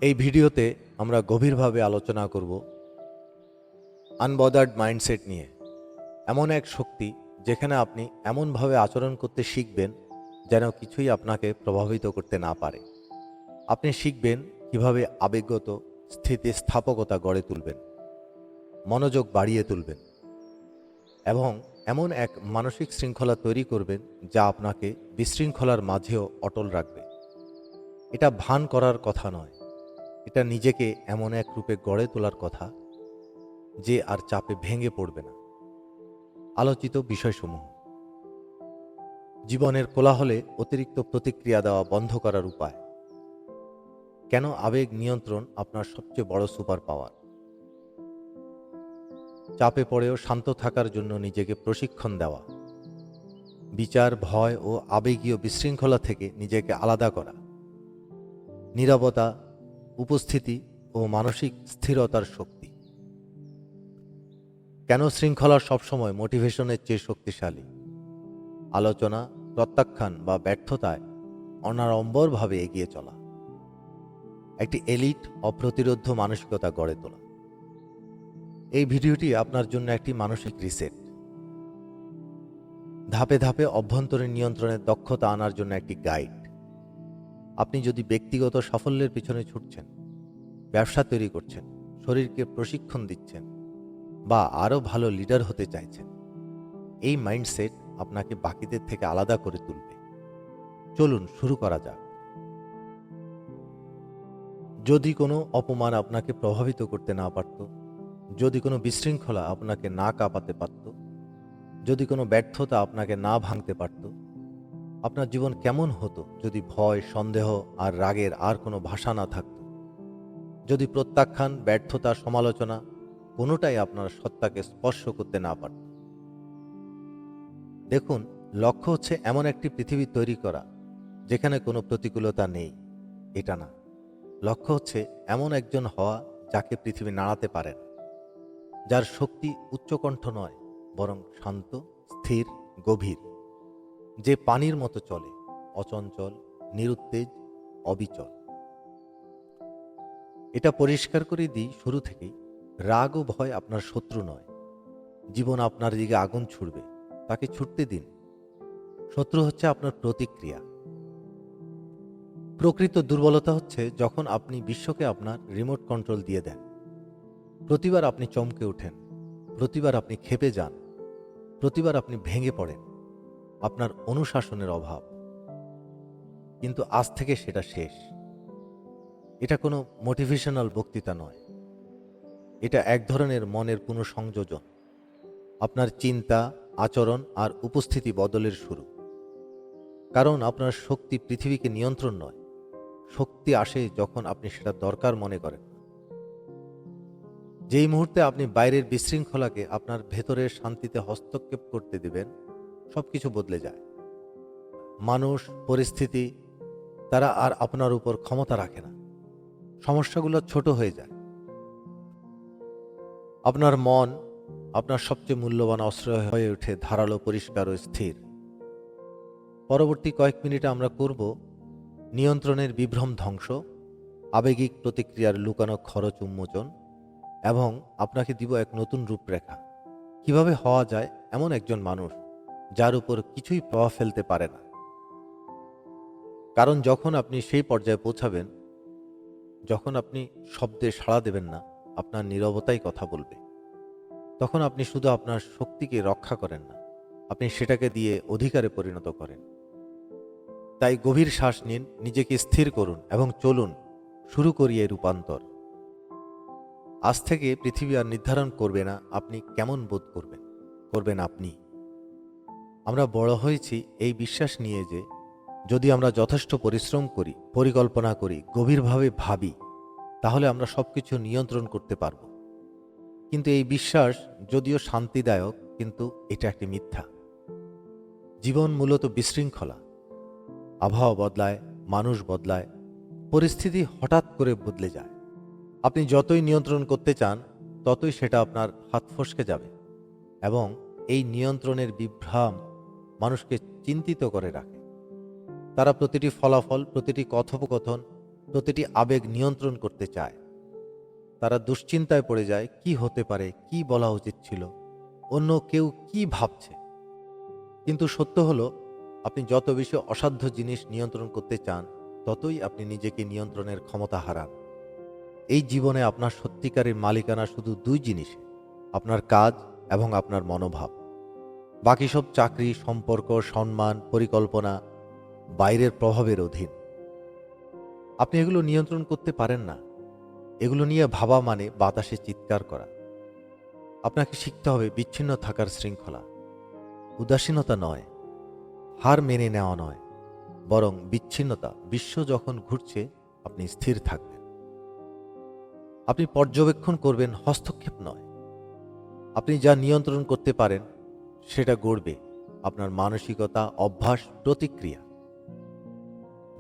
এই ভিডিওতে আমরা গভীরভাবে আলোচনা করব আনবদার্ড মাইন্ডসেট নিয়ে। এমন এক শক্তি যেখানে আপনি এমনভাবে আচরণ করতে শিখবেন যেন কিছুই আপনাকে প্রভাবিত করতে না পারে। আপনি শিখবেন কিভাবে আবেগগত স্থিতিস্থাপকতা গড়ে তুলবেন, মনোযোগ বাড়িয়ে তুলবেন এবং এমন এক মানসিক শৃঙ্খলা তৈরি করবেন যা আপনাকে বিশৃঙ্খলার মাঝেও অটল রাখবে। এটা ভান করার কথা নয়, এটা নিজেকে এমন এক রূপে গড়ে তোলার কথা যে আর চাপে ভেঙে পড়বে না। আলোচিত বিষয়সমূহ: জীবনের কোলাহলে অতিরিক্ত প্রতিক্রিয়া দেওয়া বন্ধ করার উপায়, কেন আবেগ নিয়ন্ত্রণ আপনার সবচেয়ে বড় সুপার পাওয়ার, চাপে পড়েও শান্ত থাকার জন্য নিজেকে প্রশিক্ষণ দেওয়া, বিচার, ভয় ও আবেগীয় বিশৃঙ্খলা থেকে নিজেকে আলাদা করা, নীরবতা, উপস্থিতি ও মানসিক স্থিরতার শক্তি, কেন শৃঙ্খলা সবসময় মোটিভেশনের চেয়ে শক্তিশালী, আলোচনা, প্রত্যাখ্যান বা ব্যর্থতায় অনাড়ম্বরভাবে এগিয়ে চলা, একটি এলিট অপ্রতিরোধ্য মানসিকতা গড়ে তোলা। এই ভিডিওটি আপনার জন্য একটি মানসিক রিসেট, ধাপে ধাপে অভ্যন্তরীণ নিয়ন্ত্রণের দক্ষতা আনার জন্য একটি গাইড। আপনি যদি ব্যক্তিগত সাফল্যের পিছনে ছুটছেন, ব্যবসা তৈরি করছেন, শরীরকে প্রশিক্ষণ দিচ্ছেন বা আরও ভালো লিডার হতে চাইছেন, এই মাইন্ডসেট আপনাকে বাকিদের থেকে আলাদা করে তুলবে। চলুন শুরু করা যাক। যদি কোনো অপমান আপনাকে প্রভাবিত করতে না পারত, যদি কোনো বিশৃঙ্খলা আপনাকে না কাঁপাতে পারত, যদি কোনো ব্যর্থতা আপনাকে না ভাঙতে পারত, আপনার জীবন কেমন হতো যদি ভয়, সন্দেহ আর রাগের আর কোনো ভাষা না থাকত? যদি প্রত্যাখ্যান, ব্যর্থতা, সমালোচনা কোনোটাই আপনার সত্তাকে স্পর্শ করতে না পারত? দেখুন, লক্ষ্য হচ্ছে এমন একটি পৃথিবী তৈরি করা যেখানে কোনো প্রতিকূলতা নেই, এটা না। লক্ষ্য হচ্ছে এমন একজন হওয়া যাকে পৃথিবী নাড়াতে পারে না, যার শক্তি উচ্চকণ্ঠ নয় বরং শান্ত, স্থির, গভীর, যে পানির মতো চলে, অচঞ্চল, নিরুত্তেজ, অবিচল। এটা পরিষ্কার করে দিই শুরু থেকেই, রাগ ও ভয় আপনার শত্রু নয়। জীবন আপনার দিকে আগুন ছুড়বে, তাকে ছুটতে দিন। শত্রু হচ্ছে আপনার প্রতিক্রিয়া। প্রকৃত দুর্বলতা হচ্ছে যখন আপনি বিশ্বকে আপনার রিমোট কন্ট্রোল দিয়ে দেন। প্রতিবার আপনি চমকে ওঠেন, প্রতিবার আপনি ক্ষেপে যান, প্রতিবার আপনি ভেঙে পড়েন, আপনার অনুশাসনের অভাব। কিন্তু আজ থেকে সেটা শেষ। এটা কোনো মোটিভেশনাল বক্তৃতা নয়, এটা এক ধরনের মনের পুনঃসংযোজন। আপনার চিন্তা, আচরণ আর উপস্থিতি বদলের শুরু। কারণ আপনার শক্তি পৃথিবীকে নিয়ন্ত্রণ নয়, শক্তি আসে যখন আপনি সেটা দরকার মনে করেন। যেই মুহূর্তে আপনি বাইরের বিশৃঙ্খলাকে আপনার ভেতরের শান্তিতে হস্তক্ষেপ করতে দেবেন, সবকিছু বদলে যায়। মানুষ, পরিস্থিতি, তারা আর আপনার উপর ক্ষমতা রাখে না। সমস্যাগুলো ছোট হয়ে যায়। আপনার মন আপনার সবচেয়ে মূল্যবান অস্ত্র হয়ে ওঠে, ধারালো, পরিষ্কার ও স্থির। পরবর্তী কয়েক মিনিটে আমরা করব নিয়ন্ত্রণের বিভ্রম ধ্বংস, আবেগিক প্রতিক্রিয়ার লুকানো খরচ উন্মোচন এবং আপনাকে দিব এক নতুন রূপরেখা, কিভাবে হওয়া যায় এমন একজন মানুষ যার উপর কিছুই প্রভাব ফেলতে পারে না। কারণ যখন আপনি সেই পর্যায়ে পৌঁছাবেন, যখন আপনি শব্দে সাড়া দেবেন না, আপনার নীরবতাই কথা বলবে, তখন আপনি শুধু আপনার শক্তিকে রক্ষা করেন না, আপনি সেটাকে দিয়ে অধিকারে পরিণত করেন। তাই গভীর শ্বাস নিন, নিজেকে স্থির করুন এবং চলুন শুরু করি এই রূপান্তর। আজ থেকে পৃথিবী আর নির্ধারণ করবে না আপনি কেমন বোধ করবেন, করবেন আপনি। আমরা বড় হয়েছি এই বিশ্বাস নিয়ে যে যদি আমরা যথেষ্ট পরিশ্রম করি, পরিকল্পনা করি, গভীরভাবে ভাবি, তাহলে আমরা সবকিছু নিয়ন্ত্রণ করতে পারব। কিন্তু এই বিশ্বাস যদিও শান্তিদায়ক, কিন্তু এটা একটি মিথ্যা। জীবন মূলত বিশৃঙ্খলা। আবহাওয়া বদলায়, মানুষ বদলায়, পরিস্থিতি হঠাৎ করে বদলে যায়। আপনি যতই নিয়ন্ত্রণ করতে চান, ততই সেটা আপনার হাত ফসকে যাবে এবং এই নিয়ন্ত্রণের বিভ্রম মানুষকে চিন্তিত করে রাখে। তারা প্রতিটি ফলাফল, প্রতিটি কথোপকথন প্রতিটি আবেগ নিয়ন্ত্রণ করতে চায়। তারা দুশ্চিন্তায় পড়ে যায়, কি হতে পারে, কি বলা উচিত ছিল, অন্য কেউ কি ভাবছে। কিন্তু সত্য হলো, আপনি যত বেশি অসাধ্য জিনিস নিয়ন্ত্রণ করতে চান, ততই আপনি নিজেকে নিয়ন্ত্রণের ক্ষমতা হারান। এই জীবনে আপনার সত্যিকারের মালিকানা শুধু দুই জিনিসে, আপনার কাজ এবং আপনার মনোভাব। বাকি সব চাকরি, সম্পর্ক, সম্মান, পরিকল্পনা বাইরের প্রভাবের অধীন। আপনি এগুলো নিয়ন্ত্রণ করতে পারেন না। এগুলো নিয়ে ভাবা মানে বাতাসে চিৎকার করা। আপনাকে শিখতে হবে বিচ্ছিন্ন থাকার শৃঙ্খলা। উদাসীনতা নয়, হার মেনে নেওয়া নয়, বরং বিচ্ছিন্নতা। বিশ্ব যখন ঘুরছে, আপনি স্থির থাকবেন। আপনি পর্যবেক্ষণ করবেন, হস্তক্ষেপ নয়। আপনি যা নিয়ন্ত্রণ করতে পারেন সেটা গড়বে আপনার মানসিকতা, অভ্যাস, প্রতিক্রিয়া।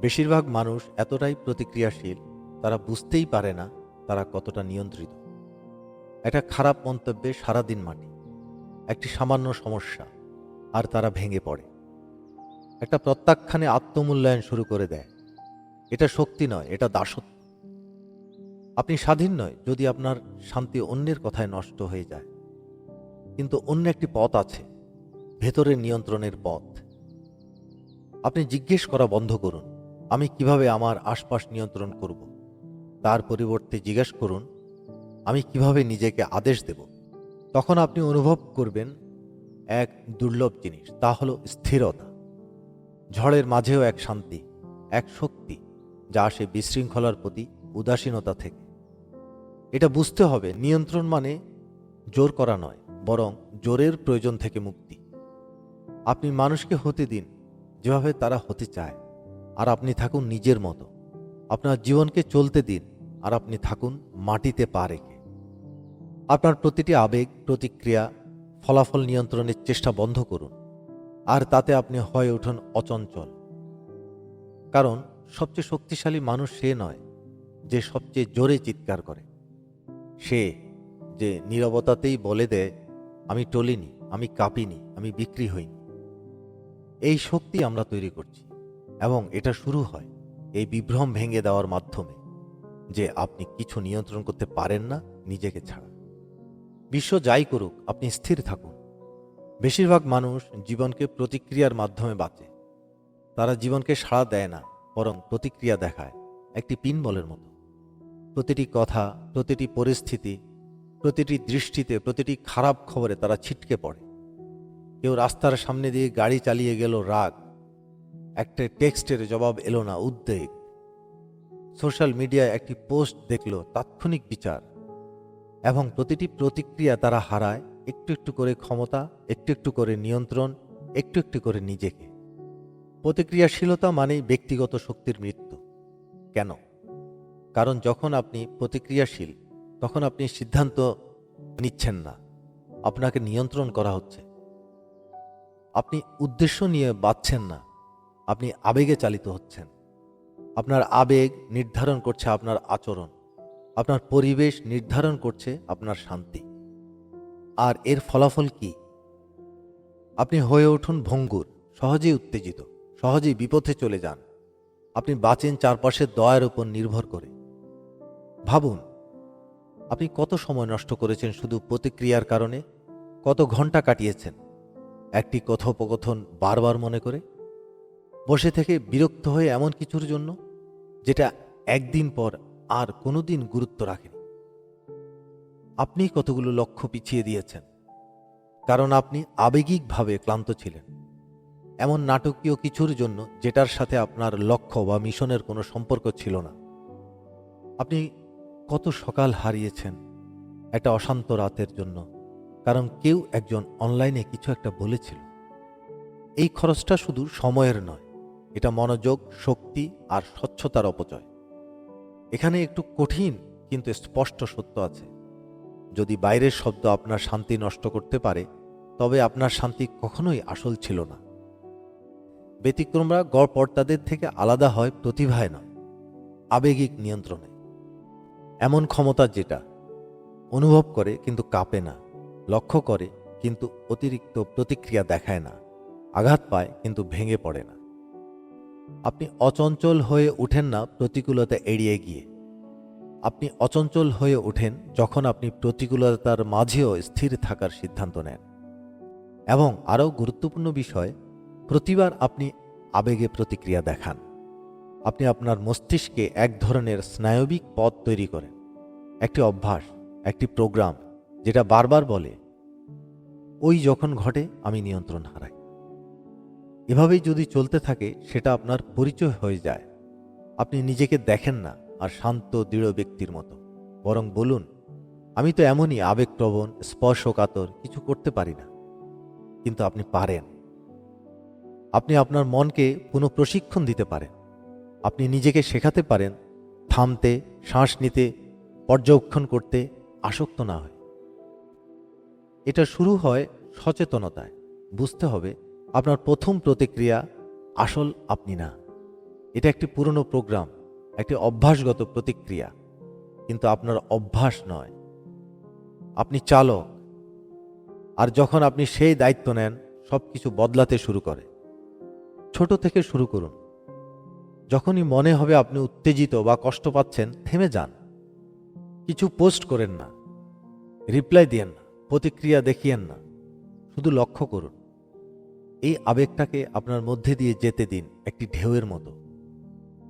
বেশিরভাগ মানুষ এতটাই প্রতিক্রিয়াশীল, তারা বুঝতেই পারে না তারা কতটা নিয়ন্ত্রিত। একটা খারাপ মন্তব্যে সারাদিন মাটি, একটি সামান্য সমস্যা আর তারা ভেঙে পড়ে। একটা প্রত্যাখ্যানে আত্মমূল্যায়ন শুরু করে দেয়। এটা শক্তি নয়, এটা দাসত্ব। আপনি স্বাধীন নয় যদি আপনার শান্তি অন্যের কথায় নষ্ট হয়ে যায়। কিন্তু অন্য একটি পথ আছে, ভেতরের নিয়ন্ত্রণের পথ। আপনি জিজ্ঞেস করা বন্ধ করুন, আমি কিভাবে আমার আশপাশ নিয়ন্ত্রণ করব। তার পরিবর্তে জিজ্ঞেস করুন, আমি কিভাবে নিজেকে আদেশ দেব। তখন আপনি অনুভব করবেন এক দুর্লভ জিনিস, তা হলো স্থিরতা। ঝড়ের মাঝেও এক শান্তি, এক শক্তি যা আসে বিশৃঙ্খলার প্রতি উদাসীনতা থেকে। এটা বুঝতে হবে, নিয়ন্ত্রণ মানে জোর করা নয়, বরং জোরের প্রয়োজন থেকে মুক্তি। আপনি মানুষকে হতে দিন যেভাবে তারা হতে চায়, আর আপনি থাকুন নিজের মতো। আপনার জীবনকে চলতে দিন, আর আপনি থাকুন মাটিতে পা রেখে। আপনার প্রতিটি আবেগ, প্রতিক্রিয়া, ফলাফল নিয়ন্ত্রণের চেষ্টা বন্ধ করুন, আর তাতে আপনি হয়ে উঠুন অচঞ্চল। কারণ সবচেয়ে শক্তিশালী মানুষ সে নয় যে সবচেয়ে জোরে চিৎকার করে, সে যে নীরবতাতেই বলে দেয়, আমি টলিনি, আমি কাঁপিনি, আমি বিক্রি হইনি। এই শক্তি আমরা তৈরি করছি, এবং এটা শুরু হয় এই বিভ্রম ভেঙে দেওয়ার মাধ্যমে যে আপনি কিছু নিয়ন্ত্রণ করতে পারেন না নিজেকে ছাড়া। বিশ্ব যাই করুক, আপনি স্থির থাকুন। বেশিরভাগ মানুষ জীবনকে প্রতিক্রিয়ার মাধ্যমে বাঁচে। তারা জীবনকে সাড়া দেয় না, বরং প্রতিক্রিয়া দেখায়, একটি পিনবলের মতো। প্রতিটি কথা, প্রতিটি পরিস্থিতি, প্রতিটি দৃষ্টিতে, প্রতিটি খারাপ খবরে তারা ছিটকে পড়ে। কেউ রাস্তার সামনে দিয়ে গাড়ি চালিয়ে গেল, রাগ। একটা টেক্সটের জবাব এলো না, উদ্বেগ। সোশ্যাল মিডিয়ায় একটি পোস্ট দেখল, তাৎক্ষণিক বিচার। এবং প্রতিটি প্রতিক্রিয়া তারা হারায় একটু একটু করে ক্ষমতা, একটু একটু করে নিয়ন্ত্রণ, একটু একটু করে নিজেকে। প্রতিক্রিয়াশীলতা মানেই ব্যক্তিগত শক্তির মৃত্যু। কেন? কারণ যখন আপনি প্রতিক্রিয়াশীল, তখন আপনি সিদ্ধান্ত নিচ্ছেন না, আপনাকে নিয়ন্ত্রণ করা হচ্ছে। আপনি উদ্দেশ্য নিয়ে বাঁচছেন না, আপনি আবেগে চালিত হচ্ছেন। আপনার আবেগ নির্ধারণ করছে আপনার আচরণ, আপনার পরিবেশ নির্ধারণ করছে আপনার শান্তি। আর এর ফলাফল কি? আপনি হয়ে উঠুন ভঙ্গুর, সহজেই উত্তেজিত, সহজেই বিপথে চলে যান। আপনি বাঁচেন চারপাশের দয়ার উপর নির্ভর করে। ভাবুন, আপনি কত সময় নষ্ট করেছেন শুধু প্রতিক্রিয়ার কারণে? কত ঘন্টা কাটিয়েছেন একটি কথোপকথন বারবার মনে করে, বসে থেকে বিরক্ত হয়ে এমন কিছুর জন্য যেটা একদিন পর আর কোনোদিন গুরুত্ব রাখেনি? আপনি কতগুলো লক্ষ্য পিছিয়ে দিয়েছেন কারণ আপনি আবেগিকভাবে ক্লান্ত ছিলেন, এমন নাটকীয় কিছুর জন্য যেটার সাথে আপনার লক্ষ্য বা মিশনের কোনো সম্পর্ক ছিল না। আপনি কত সকাল হারিয়েছেন একটা অশান্ত রাতের জন্য, কারণ কেউ একজন অনলাইনে কিছু একটা বলেছিল। এই খরচটা শুধু সময়ের নয়, এটা মনোযোগ, শক্তি আর স্বচ্ছতার অপচয়। এখানে একটু কঠিন কিন্তু স্পষ্ট সত্য আছে। যদি বাইরের শব্দ আপনার শান্তি নষ্ট করতে পারে, তবে আপনার শান্তি কখনোই আসল ছিল না। ব্যতিক্রমরা গড়পড়তাদের থেকে আলাদা হয় প্রতিভায় নয়, আবেগিক নিয়ন্ত্রণে। এমন ক্ষমতা যেটা অনুভব করে কিন্তু কাঁপে না, লক্ষ্য করে কিন্তু অতিরিক্ত প্রতিক্রিয়া দেখায় না, আঘাত পায় কিন্তু ভেঙে পড়ে না। আপনি অচঞ্চল হয়ে ওঠেন না প্রতিকূলতা এড়িয়ে গিয়ে। আপনি অচঞ্চল হয়ে ওঠেন যখন আপনি প্রতিকূলতার মাঝেও স্থির থাকার সিদ্ধান্ত নেন। এবং আরও গুরুত্বপূর্ণ বিষয়, প্রতিবার আপনি আবেগে প্রতিক্রিয়া দেখান। আপনি আপনার মস্তিষ্কে এক ধরনের স্নায়বিক পথ তৈরি করেন, একটি অভ্যাস, একটি প্রোগ্রাম, যেটা বারবার বলে, ওই যখন ঘটে আমি নিয়ন্ত্রণ হারাই। এভাবেই যদি চলতে থাকে সেটা আপনার পরিচয় হয়ে যায়। আপনি নিজেকে দেখেন না আর শান্ত দৃঢ় ব্যক্তির মতো, বরং বলুন, আমি তো এমনই আবেগপ্রবণ, স্পর্শকাতর, কিছু করতে পারি না। কিন্তু আপনি পারেন। আপনি আপনার মনকে পুনঃপ্রশিক্ষণ দিতে পারেন। আপনি নিজেকে শেখাতে পারেন থামতে, শ্বাস নিতে, পর্যবেক্ষণ করতে, আসক্ত না হয়। এটা শুরু হয় সচেতনতায়। বুঝতে হবে আপনার প্রথম প্রতিক্রিয়া আসল আপনি না। এটা একটি পুরনো প্রোগ্রাম, একটি অভ্যাসগত প্রতিক্রিয়া, কিন্তু আপনার অভ্যাস নয়। আপনি চালক। আর যখন আপনি সেই দায়িত্ব নেন, সব কিছু বদলাতে শুরু করে। ছোট থেকে শুরু করুন। যখনই মনে হবে আপনি উত্তেজিত বা কষ্ট পাচ্ছেন, থেমে যান। কিছু পোস্ট করেন না, রিপ্লাই দিয়েন না, প্রতিক্রিয়া দেখিয়েন না, শুধু লক্ষ্য করুন। এই আবেগটাকে আপনার মধ্যে দিয়ে যেতে দিন, একটি ঢেউয়ের মতো।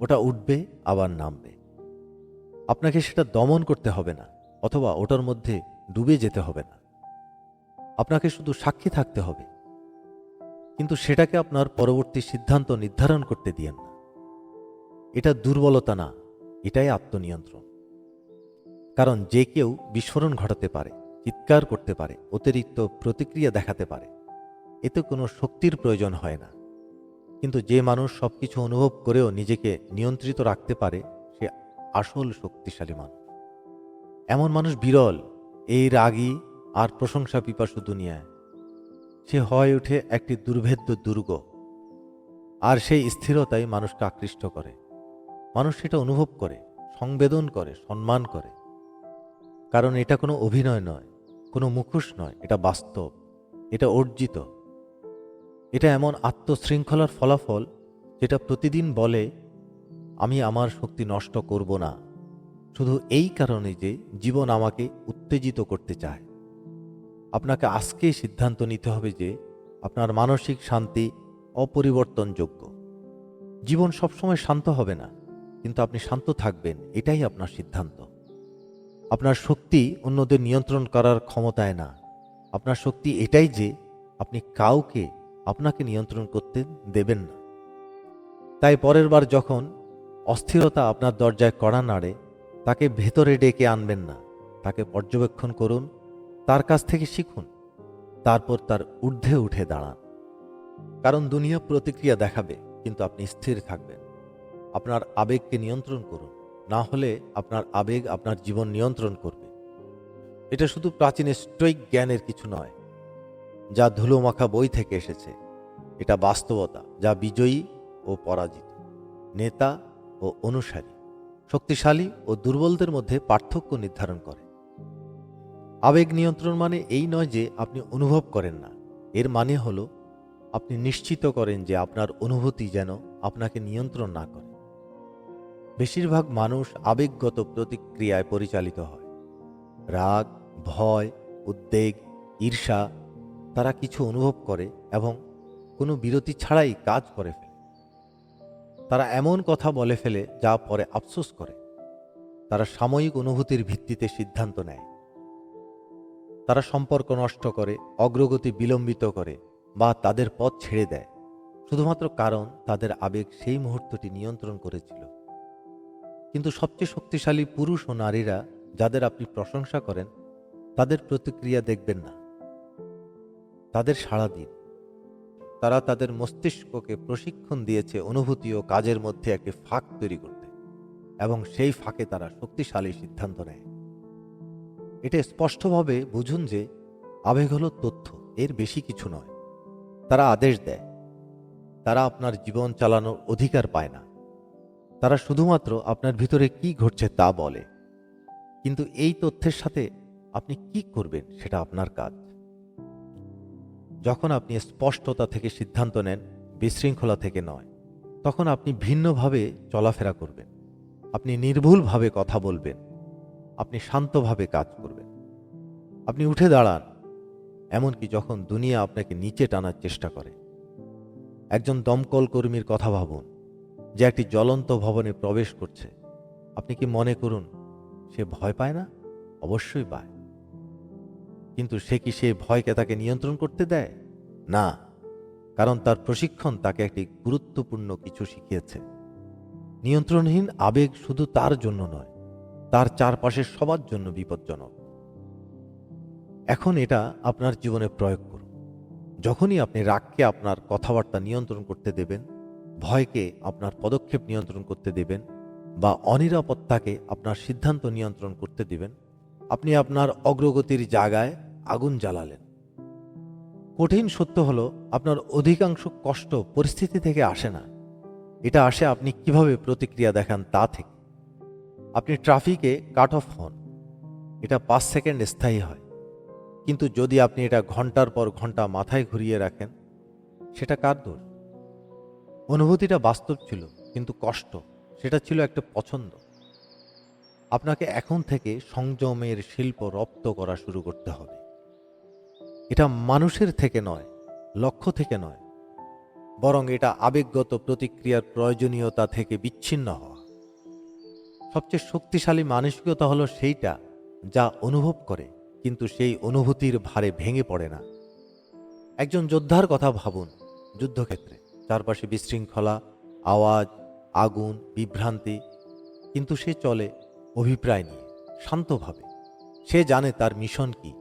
ওটা উঠবে আবার নামবে। আপনাকে সেটা দমন করতে হবে না, অথবা ওটার মধ্যে ডুবে যেতে হবে না। আপনাকে শুধু সাক্ষী থাকতে হবে, কিন্তু সেটাকে আপনার পরবর্তী সিদ্ধান্ত নির্ধারণ করতে দিয়েন না। এটা দুর্বলতা না, এটাই আত্মনিয়ন্ত্রণ। কারণ যে কেউ বিস্ফোরণ ঘটাতে পারে, চিৎকার করতে পারে, অতিরিক্ত প্রতিক্রিয়া দেখাতে পারে, এতে কোনো শক্তির প্রয়োজন হয় না। কিন্তু যে মানুষ সবকিছু অনুভব করেও নিজেকে নিয়ন্ত্রিত রাখতে পারে, সে আসল শক্তিশালী মানুষ। এমন মানুষ বিরল এই রাগী আর প্রশংসা পিপাসু দুনিয়ায়। সে হয়ে ওঠে একটি দুর্ভেদ্য দুর্গ, আর সেই স্থিরতাই মানুষকে আকৃষ্ট করে। মানুষ সেটা অনুভব করে, সংবেদন করে, সম্মান করে। কারণ এটা কোনো অভিনয় নয়, কোনো মুখোশ নয়, এটা বাস্তব, এটা অর্জিত। এটা এমন আত্মশৃঙ্খলার ফলাফল যেটা প্রতিদিন বলে, আমি আমার শক্তি নষ্ট করব না, শুধু এই কারণে যে জীবন আমাকে উত্তেজিত করতে চায়। আপনাকে আজকেই সিদ্ধান্ত নিতে হবে যে আপনার মানসিক শান্তি অপরিবর্তনযোগ্য। জীবন সবসময় শান্ত হবে না, কিন্তু আপনি শান্ত থাকবেন, এটাই আপনার সিদ্ধান্ত। আপনার শক্তি অন্যদের নিয়ন্ত্রণ করার ক্ষমতায় না। আপনার শক্তি এটাই যে আপনি কাউকে আপনাকে নিয়ন্ত্রণ করতে দেবেন না। তাই পরের বার যখন অস্থিরতা আপনার দরজায় কড়া নাড়ে, তাকে ভেতরে ডেকে আনবেন না, তাকে পর্যবেক্ষণ করুন, তার কাছ থেকে শিখুন, তারপর তার ঊর্ধ্বে উঠে দাঁড়ান। কারণ দুনিয়া প্রতিক্রিয়া দেখাবে, কিন্তু আপনি স্থির থাকবেন। আপনার আবেগকে নিয়ন্ত্রণ করুন, না হলে আপনার আবেগ আপনার জীবন নিয়ন্ত্রণ করবে। এটা শুধু প্রাচীন স্টোইক জ্ঞানের কিছু নয়, যা ধুলোমাখা বই থেকে এসেছে। এটা বাস্তবতা, যা বিজয়ী ও পরাজিত, নেতা ও অনুসারী, শক্তিশালী ও দুর্বলদের মধ্যে পার্থক্য নির্ধারণ করে। আবেগ নিয়ন্ত্রণ মানে এই নয় যে আপনি অনুভব করেন না। এর মানে হলো আপনি নিশ্চিত করেন যে আপনার অনুভূতি যেন আপনাকে নিয়ন্ত্রণ না করে। বেশিরভাগ মানুষ আবেগগত প্রতিক্রিয়ায় পরিচালিত হয়। রাগ, ভয়, উদ্বেগ, ঈর্ষা, তারা কিছু অনুভব করে এবং কোনো বিরতি ছাড়াই কাজ করে ফেলে। তারা এমন কথা বলে ফেলে যা পরে আফসোস করে। তারা সাময়িক অনুভূতির ভিত্তিতে সিদ্ধান্ত নেয়। তারা সম্পর্ক নষ্ট করে, অগ্রগতি বিলম্বিত করে বা তাদের পথ ছেড়ে দেয়, শুধুমাত্র কারণ তাদের আবেগ সেই মুহূর্তটি নিয়ন্ত্রণ করেছিল। কিন্তু সবচেয়ে শক্তিশালী পুরুষ ও নারীরা, যাদের আপনি প্রশংসা করেন, তাদের প্রতিক্রিয়া দেখবেন না, তাদের সাড়া দিন। তারা তাদের মস্তিষ্ককে প্রশিক্ষণ দিয়েছে অনুভূতি ও কাজের মধ্যে একটি ফাঁক তৈরি করতে, এবং সেই ফাঁকে তারা শক্তিশালী সিদ্ধান্ত নেয়। এটা স্পষ্টভাবে বুঝুন যে আবেগ হলো তথ্য, এর বেশি কিছু নয়। তারা আদেশ দেয়, তারা আপনার জীবন চালানোর অধিকার পায় না। তারা শুধুমাত্র আপনার ভিতরে কি ঘটছে তা বলে। কিন্তু এই তথ্যের সাথে আপনি কি করবেন সেটা আপনার কাজ। যখন আপনি স্পষ্টতা থেকে সিদ্ধান্ত নেন, বিশৃঙ্খলা থেকে নয়, তখন আপনি ভিন্নভাবে চলাফেরা করবেন, আপনি নির্ভুলভাবে কথা বলবেন, আপনি শান্তভাবে কাজ করবেন, আপনি উঠে দাঁড়ান, এমনকি যখন দুনিয়া আপনাকে নিচে টানার চেষ্টা করে। একজন দমকল কর্মীর কথা ভাবুন, যে একটি জ্বলন্ত ভবনে প্রবেশ করছে। আপনি কি মনে করুন সে ভয় পায় না? অবশ্যই পায়। কিন্তু সে কি সেই ভয়কে তাকে নিয়ন্ত্রণ করতে দেয়? না, কারণ তার প্রশিক্ষণ তাকে একটি গুরুত্বপূর্ণ কিছু শিখিয়েছে। নিয়ন্ত্রণহীন আবেগ শুধু তার জন্য নয়, তার চারপাশের সবার জন্য বিপজ্জনক। এখন এটা আপনার জীবনে প্রয়োগ করুন। যখনই আপনি রাগকে আপনার কথাবার্তা নিয়ন্ত্রণ করতে দেবেন, ভয়কে আপনার পদক্ষেপ নিয়ন্ত্রণ করতে দেবেন, বা অনিরাপত্তাকে আপনার সিদ্ধান্ত নিয়ন্ত্রণ করতে দিবেন, আপনি আপনার অগ্রগতির জায়গায় আগুন জ্বালালেন। কঠিন সত্য হলো, আপনার অধিকাংশ কষ্ট পরিস্থিতি থেকে আসে না, এটা আসে আপনি কিভাবে প্রতিক্রিয়া দেখান তা থেকে। আপনি ট্রাফিকে কাট অফ হন, এটা 5 সেকেন্ড স্থায়ী হয়, কিন্তু যদি আপনি এটা ঘন্টার পর ঘন্টা মাথায় ঘুরিয়ে রাখেন, সেটা কার দোষ? অনুভূতিটা বাস্তব ছিল, কিন্তু কষ্ট সেটা ছিল একটা পছন্দ। আপনাকে এখন থেকে সংযমের শিল্প রপ্ত করা শুরু করতে হবে। এটা মানুষের থেকে নয়, লক্ষ্য থেকে নয়, বরং এটা আবেগগত প্রতিক্রিয়ার প্রয়োজনীয়তা থেকে বিচ্ছিন্ন হওয়া। সবচেয়ে শক্তিশালী মানসিকতা হলো সেইটা যা অনুভব করে, কিন্তু সেই অনুভূতির ভারে ভেঙে পড়ে না। একজন যোদ্ধার কথা ভাবুন। যুদ্ধক্ষেত্রে চারপাশে বিশৃঙ্খলা, আওয়াজ, আগুন, বিভ্রান্তি, কিন্তু সে চলে অভিপ্রায় নিয়ে, শান্তভাবে। সে জানে তার মিশন কি।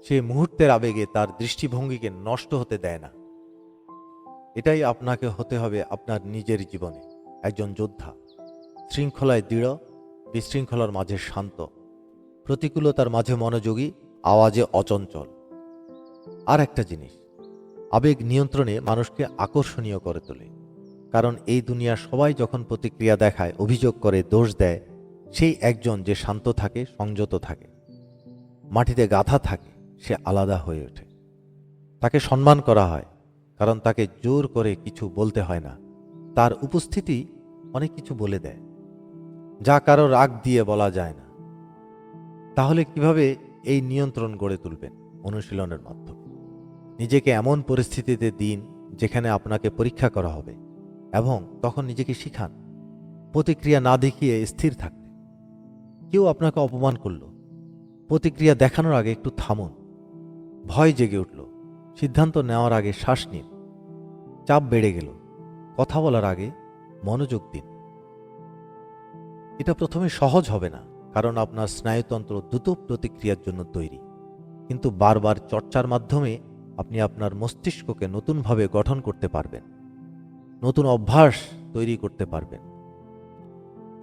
সে মুহূর্তের আবেগে তার দৃষ্টিভঙ্গিকে নষ্ট হতে দেয় না। এটাই আপনাকে হতে হবে আপনার নিজের জীবনে, একজন যোদ্ধা, শৃঙ্খলায় দৃঢ়, বিশৃঙ্খলার মাঝে শান্ত, প্রতিকূলতার মাঝে মনোযোগী, আওয়াজে অচঞ্চল। আর একটা জিনিস, আবেগ নিয়ন্ত্রণে মানুষকে আকর্ষণীয় করে তোলে। কারণ এই দুনিয়ার সবাই যখন প্রতিক্রিয়া দেখায়, অভিযোগ করে, দোষ দেয়, সেই একজন যে শান্ত থাকে, সংযত থাকে, মাটিতে গাঁথা থাকে, সে আলাদা হয়ে ওঠে। তাকে সম্মান করা হয়, কারণ তাকে জোর করে কিছু বলতে হয় না। তার উপস্থিতি অনেক কিছু বলে দেয়, যা কারো রাগ দিয়ে বলা যায় না। তাহলে কিভাবে এই নিয়ন্ত্রণ গড়ে তুলবেন? অনুশীলনের মাধ্যমে। নিজেকে এমন পরিস্থিতিতে দিন যেখানে আপনাকে পরীক্ষা করা হবে, এবং তখন নিজেকে শিখান প্রতিক্রিয়া না দেখিয়ে স্থির থাকতে। কেউ আপনাকে অপমান করল, প্রতিক্রিয়া দেখানোর আগে একটু থামুন। ভয় জেগে উঠল, সিদ্ধান্ত নেওয়ার আগে শ্বাস নিন। চাপ বেড়ে গেল, কথা বলার আগে মনোযোগ দিন। এটা প্রথমে সহজ হবে না, কারণ আপনার স্নায়ুতন্ত্র দ্রুত প্রতিক্রিয়ার জন্য তৈরি। কিন্তু বারবার চর্চার মাধ্যমে আপনি আপনার মস্তিষ্ককে নতুনভাবে গঠন করতে পারবেন, নতুন অভ্যাস তৈরি করতে পারবেন।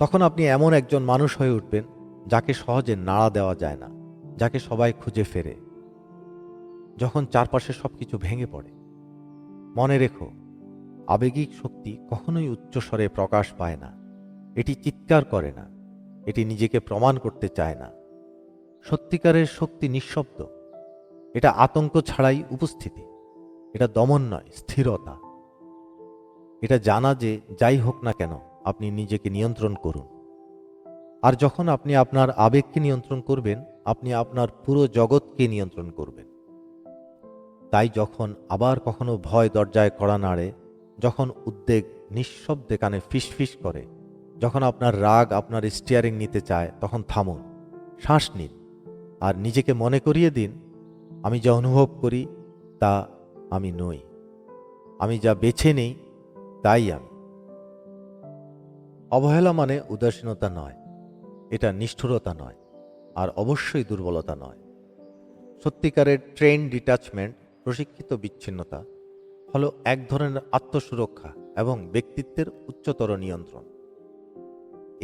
তখন আপনি এমন একজন মানুষ হয়ে উঠবেন যাকে সহজে নাড়া দেওয়া যায় না, যাকে সবাই খুঁজে ফেরে যখন চারপাশে সবকিছু ভেঙে পড়ে। মনে রেখো, আবেগিক শক্তি কখনোই উচ্চস্বরে প্রকাশ পায় না। এটি চিৎকার করে না, এটি নিজেকে প্রমাণ করতে চায় না। সত্যিকারের শক্তি নিঃশব্দ। এটা আতঙ্ক ছাড়াই উপস্থিতি। এটা দমন নয়, স্থিরতা। এটা জানা যে যাই হোক না কেন আপনি নিজেকে নিয়ন্ত্রণ করুন। আর যখন আপনি আপনার আবেগকে নিয়ন্ত্রণ করবেন, আপনি আপনার পুরো জগৎকে নিয়ন্ত্রণ করবেন। তাই যখন আবার কখনো ভয় দরজায় কড়া নাড়ে, যখন উদ্বেগ নিঃশব্দে কানে ফিসফিস করে, যখন আপনার রাগ আপনার স্টিয়ারিং নিতে চায়, তখন থামুন, শ্বাস নিন, আর নিজেকে মনে করিয়ে দিন, আমি যা অনুভব করি তা আমি নই। আমি যা বেছে নেই তাই আমি। অবহেলা মানে উদাসীনতা নয়, এটা নিষ্ঠুরতা নয়, আর অবশ্যই দুর্বলতা নয়। সত্যিকারের ট্রেন ডিটাচমেন্ট, প্রশিক্ষিত বিচ্ছিন্নতা, হলো এক ধরনের আত্মসুরক্ষা এবং ব্যক্তিত্বের উচ্চতর নিয়ন্ত্রণ।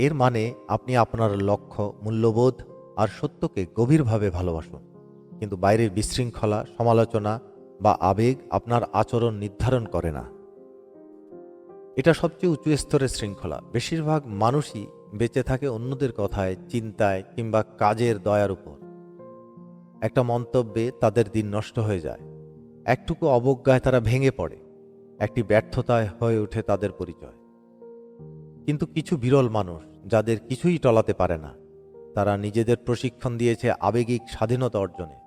এর মানে আপনি আপনার লক্ষ্য, মূল্যবোধ আর সত্যকে গভীরভাবে ভালোবাসুন, কিন্তু বাইরের বিশৃঙ্খলা, সমালোচনা বা আবেগ আপনার আচরণ নির্ধারণ করে না। এটা সবচেয়ে উঁচু স্তরের শৃঙ্খলা। বেশিরভাগ মানুষই বেঁচে থাকে অন্যদের কথায়, চিন্তায় কিংবা কাজের দয়ার উপর। একটা মন্তব্যে তাদের দিন নষ্ট হয়ে যায়, একটুকু অবজ্ঞায় তারা ভেঙে পড়ে, একটি ব্যর্থতায় হয়ে ওঠে তাদের পরিচয়। কিন্তু কিছু বিরল মানুষ যাদের কিছুই টলাতে পারে না, তারা নিজেদের প্রশিক্ষণ দিয়েছে আবেগিক স্বাধীনতা অর্জনে।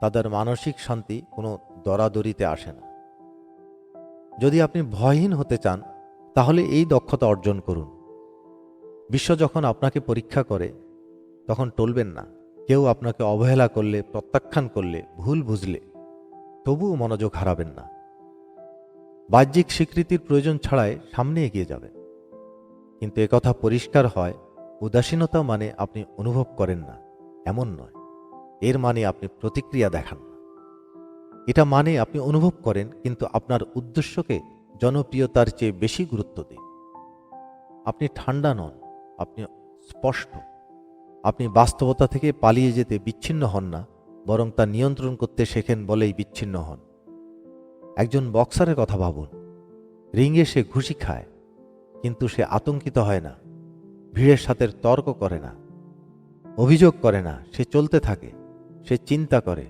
তাদের মানসিক শান্তি কোনো দরাদরিতে আসে না। যদি আপনি ভয়হীন হতে চান, তাহলে এই দক্ষতা অর্জন করুন। বিশ্ব যখন আপনাকে পরীক্ষা করে, তখন টলবেন না। কেউ আপনাকে অবহেলা করলে, প্রত্যাখ্যান করলে, ভুল বুঝলে, তবুও মনোযোগ হারাবেন না। বাহ্যিক স্বীকৃতির প্রয়োজন ছাড়াই সামনে এগিয়ে যাবেন। কিন্তু একথা পরিষ্কার হয়, উদাসীনতা মানে আপনি অনুভব করেন না, এমন নয়। এর মানে আপনি প্রতিক্রিয়া দেখান না। এটা মানে আপনি অনুভব করেন, কিন্তু আপনার উদ্দেশ্যকে জনপ্রিয়তার চেয়ে বেশি গুরুত্ব দিন। আপনি ঠান্ডা নন, আপনি স্পষ্ট। আপনি বাস্তবতা থেকে পালিয়ে যেতে বিচ্ছিন্ন হন না, বরং তা নিয়ন্ত্রণ করতে শেখেন বলেই বিচ্ছিন্ন হন। একজন বক্সারের কথা ভাবুন। রিংয়ে সে ঘুষি খায়, কিন্তু সে আতঙ্কিত হয় না, ভিড়ের সাথে তর্ক করে না, অভিযোগ করে না। সে চলতে থাকে, সে চিন্তা করে,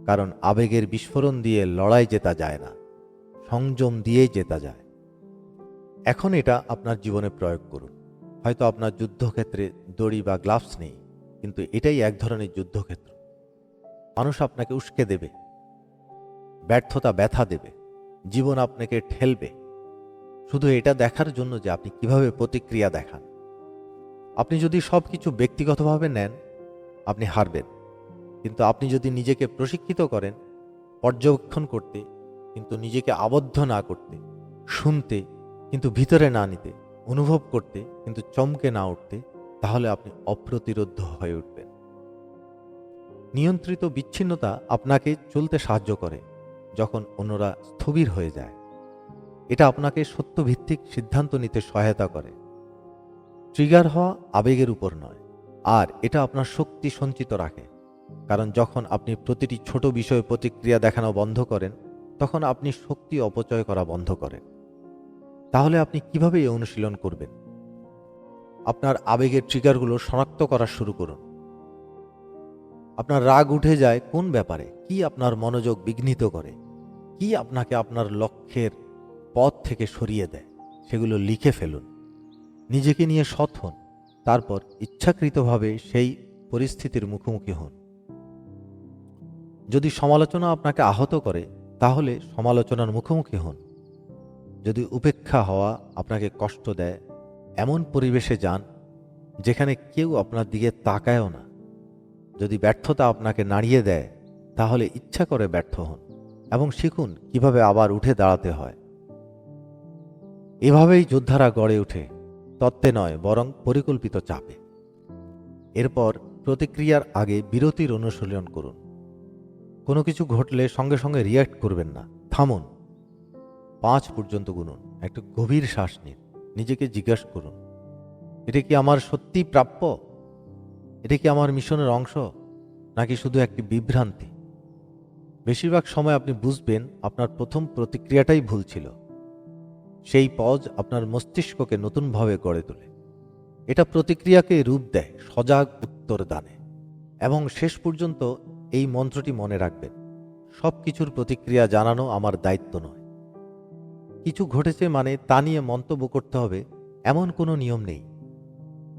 কারণ আবেগের বিস্ফোরণ দিয়ে লড়াই জেতা যায় না, সংযম দিয়েই জেতা যায়। এখন এটা আপনার জীবনে প্রয়োগ করুন। হয়তো আপনার যুদ্ধক্ষেত্রে দড়ি বা গ্লাভস নেই, কিন্তু এটাই এক ধরনের যুদ্ধক্ষেত্র। মানুষ আপনাকে উস্কে দেবে, ব্যর্থতা ব্যথা দেবে, জীবন আপনাকে ঠেলবে, শুধু এটা দেখার জন্য যে আপনি কিভাবে প্রতিক্রিয়া দেখান। আপনি যদি সব কিছু ব্যক্তিগতভাবে নেন, আপনি হারবেন। কিন্তু আপনি যদি নিজেকে প্রশিক্ষিত করেন পর্যবেক্ষণ করতে, কিন্তু নিজেকে আবদ্ধ না করতে, শুনতে কিন্তু ভিতরে না নিতে, অনুভব করতে কিন্তু চমকে না উঠতে, তাহলে আপনি অপ্রতিরোধ্য হয়ে উঠবেন। নিয়ন্ত্রিত বিচ্ছিন্নতা আপনাকে চলতে সাহায্য করে যখন অন্যরা স্থবির হয়ে যায়। এটা আপনাকে সত্যভিত্তিক সিদ্ধান্ত নিতে সহায়তা করে। ট্রিগার হওয়া আবেগের উপর নয়, আর এটা আপনার শক্তি সঞ্চিত রাখে। কারণ যখন আপনি প্রতিটি ছোট বিষয়ে প্রতিক্রিয়া দেখানো বন্ধ করেন, তখন আপনি শক্তি অপচয় করা বন্ধ করেন। তাহলে আপনি কিভাবে এই অনুশীলন করবেন? আপনার আবেগের ট্রিগারগুলো শনাক্ত করা শুরু করুন। আপনার রাগ উঠে যায় কোন ব্যাপারে? কি আপনার মনোযোগ বিঘ্নিত করে? কি আপনাকে আপনার লক্ষ্যের পথ থেকে সরিয়ে দেয়? সেগুলো লিখে ফেলুন। নিজেকে নিয়ে সৎ হন, তারপর ইচ্ছাকৃতভাবে সেই পরিস্থিতির মুখোমুখি হন। যদি সমালোচনা আপনাকে আহত করে, তাহলে সমালোচনার মুখোমুখি হন। যদি উপেক্ষা হওয়া আপনাকে কষ্ট দেয়, এমন পরিবেশে যান যেখানে কেউ আপনার দিকে তাকায়ও না। যদি ব্যর্থতা আপনাকে নাড়িয়ে দেয়, তাহলে ইচ্ছা করে ব্যর্থ হন এবং শিখুন কিভাবে আবার উঠে দাঁড়াতে হয়। এভাবেই যোদ্ধারা গড়ে ওঠে, তত্ত্বে নয় বরং পরিকল্পিত চাপে। এরপর প্রতিক্রিয়ার আগে বিরতির অনুশীলন করুন। কোনো কিছু ঘটলে সঙ্গে সঙ্গে রিয়্যাক্ট করবেন না, থামুন। 5 পর্যন্ত গুনুন। একটু গভীর শ্বাস নিন। নিজেকে জিজ্ঞাসা করুন, এটা কি আমার সত্যি প্রাপ্য? এটা কি আমার মিশনের অংশ, নাকি শুধু একটি বিভ্রান্তি? বেশিরভাগ সময় আপনি বুঝবেন আপনার প্রথম প্রতিক্রিয়াটাই ভুল ছিল। সেই পজ আপনার মস্তিষ্ককে নতুনভাবে গড়ে তোলে। এটা প্রতিক্রিয়াকে রূপ দেয় সজাগ উত্তর দানে। এবং শেষ পর্যন্ত এই মন্ত্রটি মনে রাখবেন, সব কিছুর প্রতিক্রিয়া জানানো আমার দায়িত্ব নয়। কিছু ঘটেছে মানে তা নিয়ে মন্তব্য করতে হবে এমন কোনো নিয়ম নেই।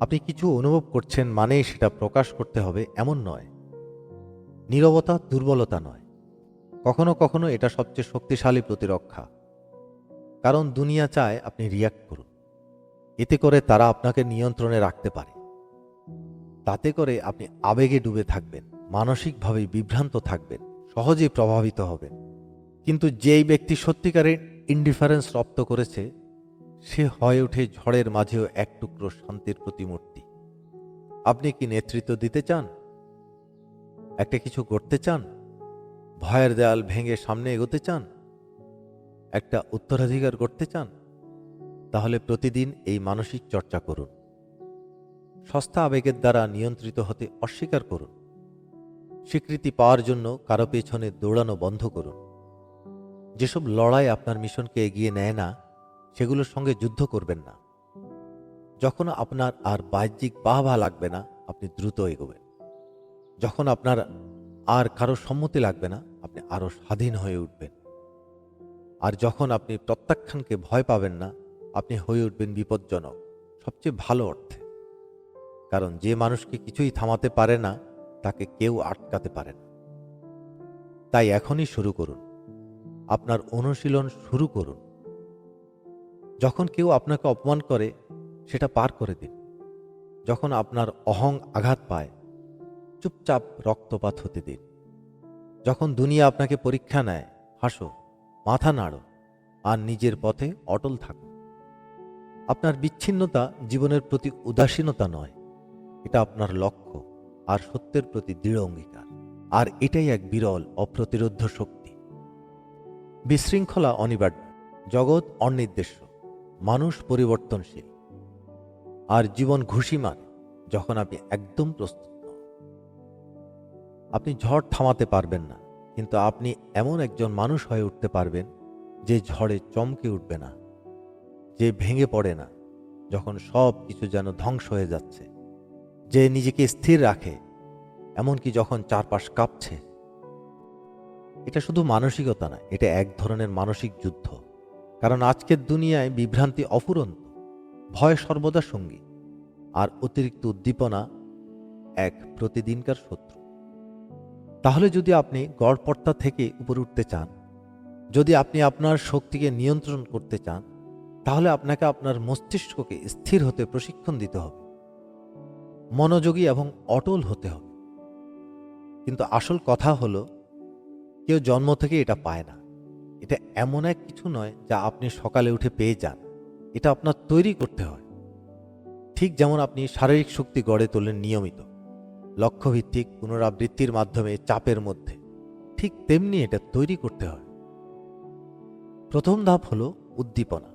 আপনি কিছু অনুভব করছেন মানে সেটা প্রকাশ করতে হবে এমন নয়। নীরবতা দুর্বলতা নয়, কখনো কখনো এটা সবচেয়ে শক্তিশালী প্রতিরক্ষা। কারণ দুনিয়া চায় আপনি রিয়্যাক্ট করুন। এতে করে তারা আপনাকে নিয়ন্ত্রণে রাখতে পারে। তাতে করে আপনি আবেগে ডুবে থাকবেন, মানসিকভাবে বিভ্রান্ত থাকবেন, সহজেই প্রভাবিত হবেন। কিন্তু যেই ব্যক্তি সত্যিকারের ইনডিফারেন্স রপ্ত করেছে, সে হয়ে ওঠে ঝড়ের মাঝেও এক টুকরো শান্তির প্রতিমূর্তি। আপনি কি নেতৃত্ব দিতে চান? একটা কিছু করতে চান? ভয়ের দেয়াল ভেঙে সামনে এগোতে চান? একটা উত্তরাধিকার করতে চান? তাহলে প্রতিদিন এই মানসিক চর্চা করুন। সস্তা আবেগের দ্বারা নিয়ন্ত্রিত হতে অস্বীকার করুন। স্বীকৃতি পাওয়ার জন্য কারো পেছনে দৌড়ানো বন্ধ করুন। যেসব লড়াই আপনার মিশনকে এগিয়ে নেয় না, সেগুলোর সঙ্গে যুদ্ধ করবেন না। যখন আপনার আর বাহ্যিক বাহবা লাগবে না, আপনি দ্রুত এগোবেন। যখন আপনার আর কারো সম্মতি লাগবে না, আপনি আরো স্বাধীন হয়ে উঠবেন। আর যখন আপনি প্রত্যাখ্যানকে ভয় পাবেন না, আপনি হয়ে উঠবেন বিপজ্জনক, সবচেয়ে ভালো অর্থে। কারণ যে মানুষকে কিছুই থামাতে পারে না তাকে কেউ আটকাতে পারে না। তাই এখনই শুরু করুন, আপনার অনুশীলন শুরু করুন। যখন কেউ আপনাকে অপমান করে সেটা পার করে দিন। যখন আপনার অহং আঘাত পায় চুপচাপ রক্তপাত হতে দিন। যখন দুনিয়া আপনাকে পরীক্ষা নেয় হাসো, মাথা নাড়ো আর নিজের পথে অটল থাকো। আপনার বিচ্ছিন্নতা জীবনের প্রতি উদাসীনতা নয়, এটা আপনার লক্ষ্য আর সত্যের প্রতি দৃঢ় অঙ্গীকার। আর এটাই এক বিরল অপ্রতিরোধ্য শক্তি। বিশৃঙ্খলা অনিবার্য, জগৎ অনির্দেশ্য, মানুষ পরিবর্তনশীল, আর জীবন ঘুষিমান যখন আপনি একদম প্রস্তুত নন। আপনি ঝড় থামাতে পারবেন না, কিন্তু আপনি এমন একজন মানুষ হয়ে উঠতে পারবেন যে ঝড়ে চমকে উঠবে না, যে ভেঙে পড়ে না যখন সব কিছু যেন ধ্বংস হয়ে যাচ্ছে, যে নিজেকে স্থির রাখে এমনকি যখন চারপাশ কাঁপছে। এটা শুধু মানসিকতা না, এটা এক ধরনের মানসিক যুদ্ধ। কারণ আজকের দুনিয়ায় বিভ্রান্তি অফুরন্ত, ভয় সর্বদা সঙ্গী, আর অতিরিক্ত উদ্দীপনা এক প্রতিদিনকার শত্রু। তাহলে যদি আপনি গড়পড়তা থেকে উপরে উঠতে চান, যদি আপনি আপনার শক্তিকে নিয়ন্ত্রণ করতে চান, তাহলে আপনাকে আপনার মস্তিষ্ককে স্থির হতে প্রশিক্ষণ দিতে হবে, মনোযোগী এবং অটল হতে হবে। কিন্তু আসল কথা হলো, কেউ জন্ম থেকে এটা পায় না। এটা এমন এক কিছু নয় যা আপনি সকালে উঠে পেয়ে যান, এটা আপনার তৈরি করতে হয়। ঠিক যেমন আপনি শারীরিক শক্তি গড়ে তোলেন নিয়মিত, লক্ষ্যভিত্তিক পুনরাবৃত্তির মাধ্যমে চাপের মধ্যে, ঠিক তেমনি এটা তৈরি করতে হয়। প্রথম ধাপ হলো উদ্দীপনা,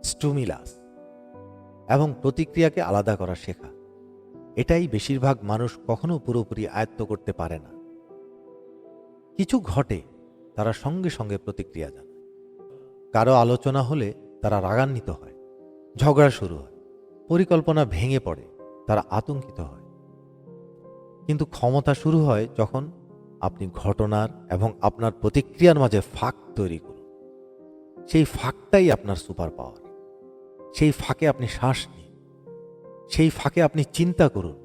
স্টিমুলাস, এবং প্রতিক্রিয়াকে আলাদা করা শেখা। এটাই বেশিরভাগ মানুষ কখনো পুরোপুরি আয়ত্ত করতে পারে না। কিছু ঘটে, তারা সঙ্গে সঙ্গে প্রতিক্রিয়া জানায়। কারো আলোচনা হলে তারা রাগান্বিত হয়, ঝগড়া শুরু হয়, পরিকল্পনা ভেঙে পড়ে, তারা আতঙ্কিত হয়। কিন্তু ক্ষমতা শুরু হয় যখন আপনি ঘটনার এবং আপনার প্রতিক্রিয়ার মাঝে ফাঁক তৈরি করুন। সেই ফাঁকটাই আপনার সুপার পাওয়ার। সেই ফাঁকে আপনি শ্বাস নিন, সেই ফাঁকে আপনি চিন্তা করুন,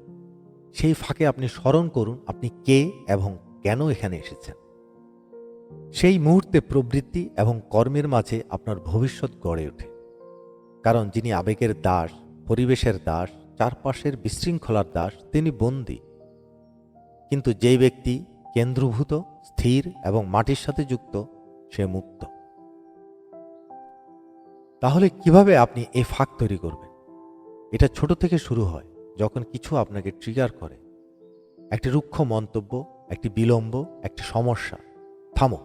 সেই ফাঁকে আপনি স্মরণ করুন আপনি কে এবং কেন এখানে এসেছেন। সেই মুহূর্তে প্রবৃত্তি এবং কর্মের মাঝে আপনার ভবিষ্যৎ গড়ে ওঠে। কারণ যিনি আবেগের দাস, পরিবেশের দাস, চারপাশের বিশৃঙ্খলার দাস, তিনি বন্দী। কিন্তু যেই ব্যক্তি কেন্দ্রভূত, স্থির এবং মাটির সাথে যুক্ত, সে মুক্ত। তাহলে কিভাবে আপনি এই ফাঁক তৈরি করবেন? এটা ছোট থেকে শুরু হয়, যখন কিছু আপনাকে ট্রিগার করে। একটি রুক্ষ মন্তব্য, একটি বিলম্ব, একটি সমস্যা। থামো,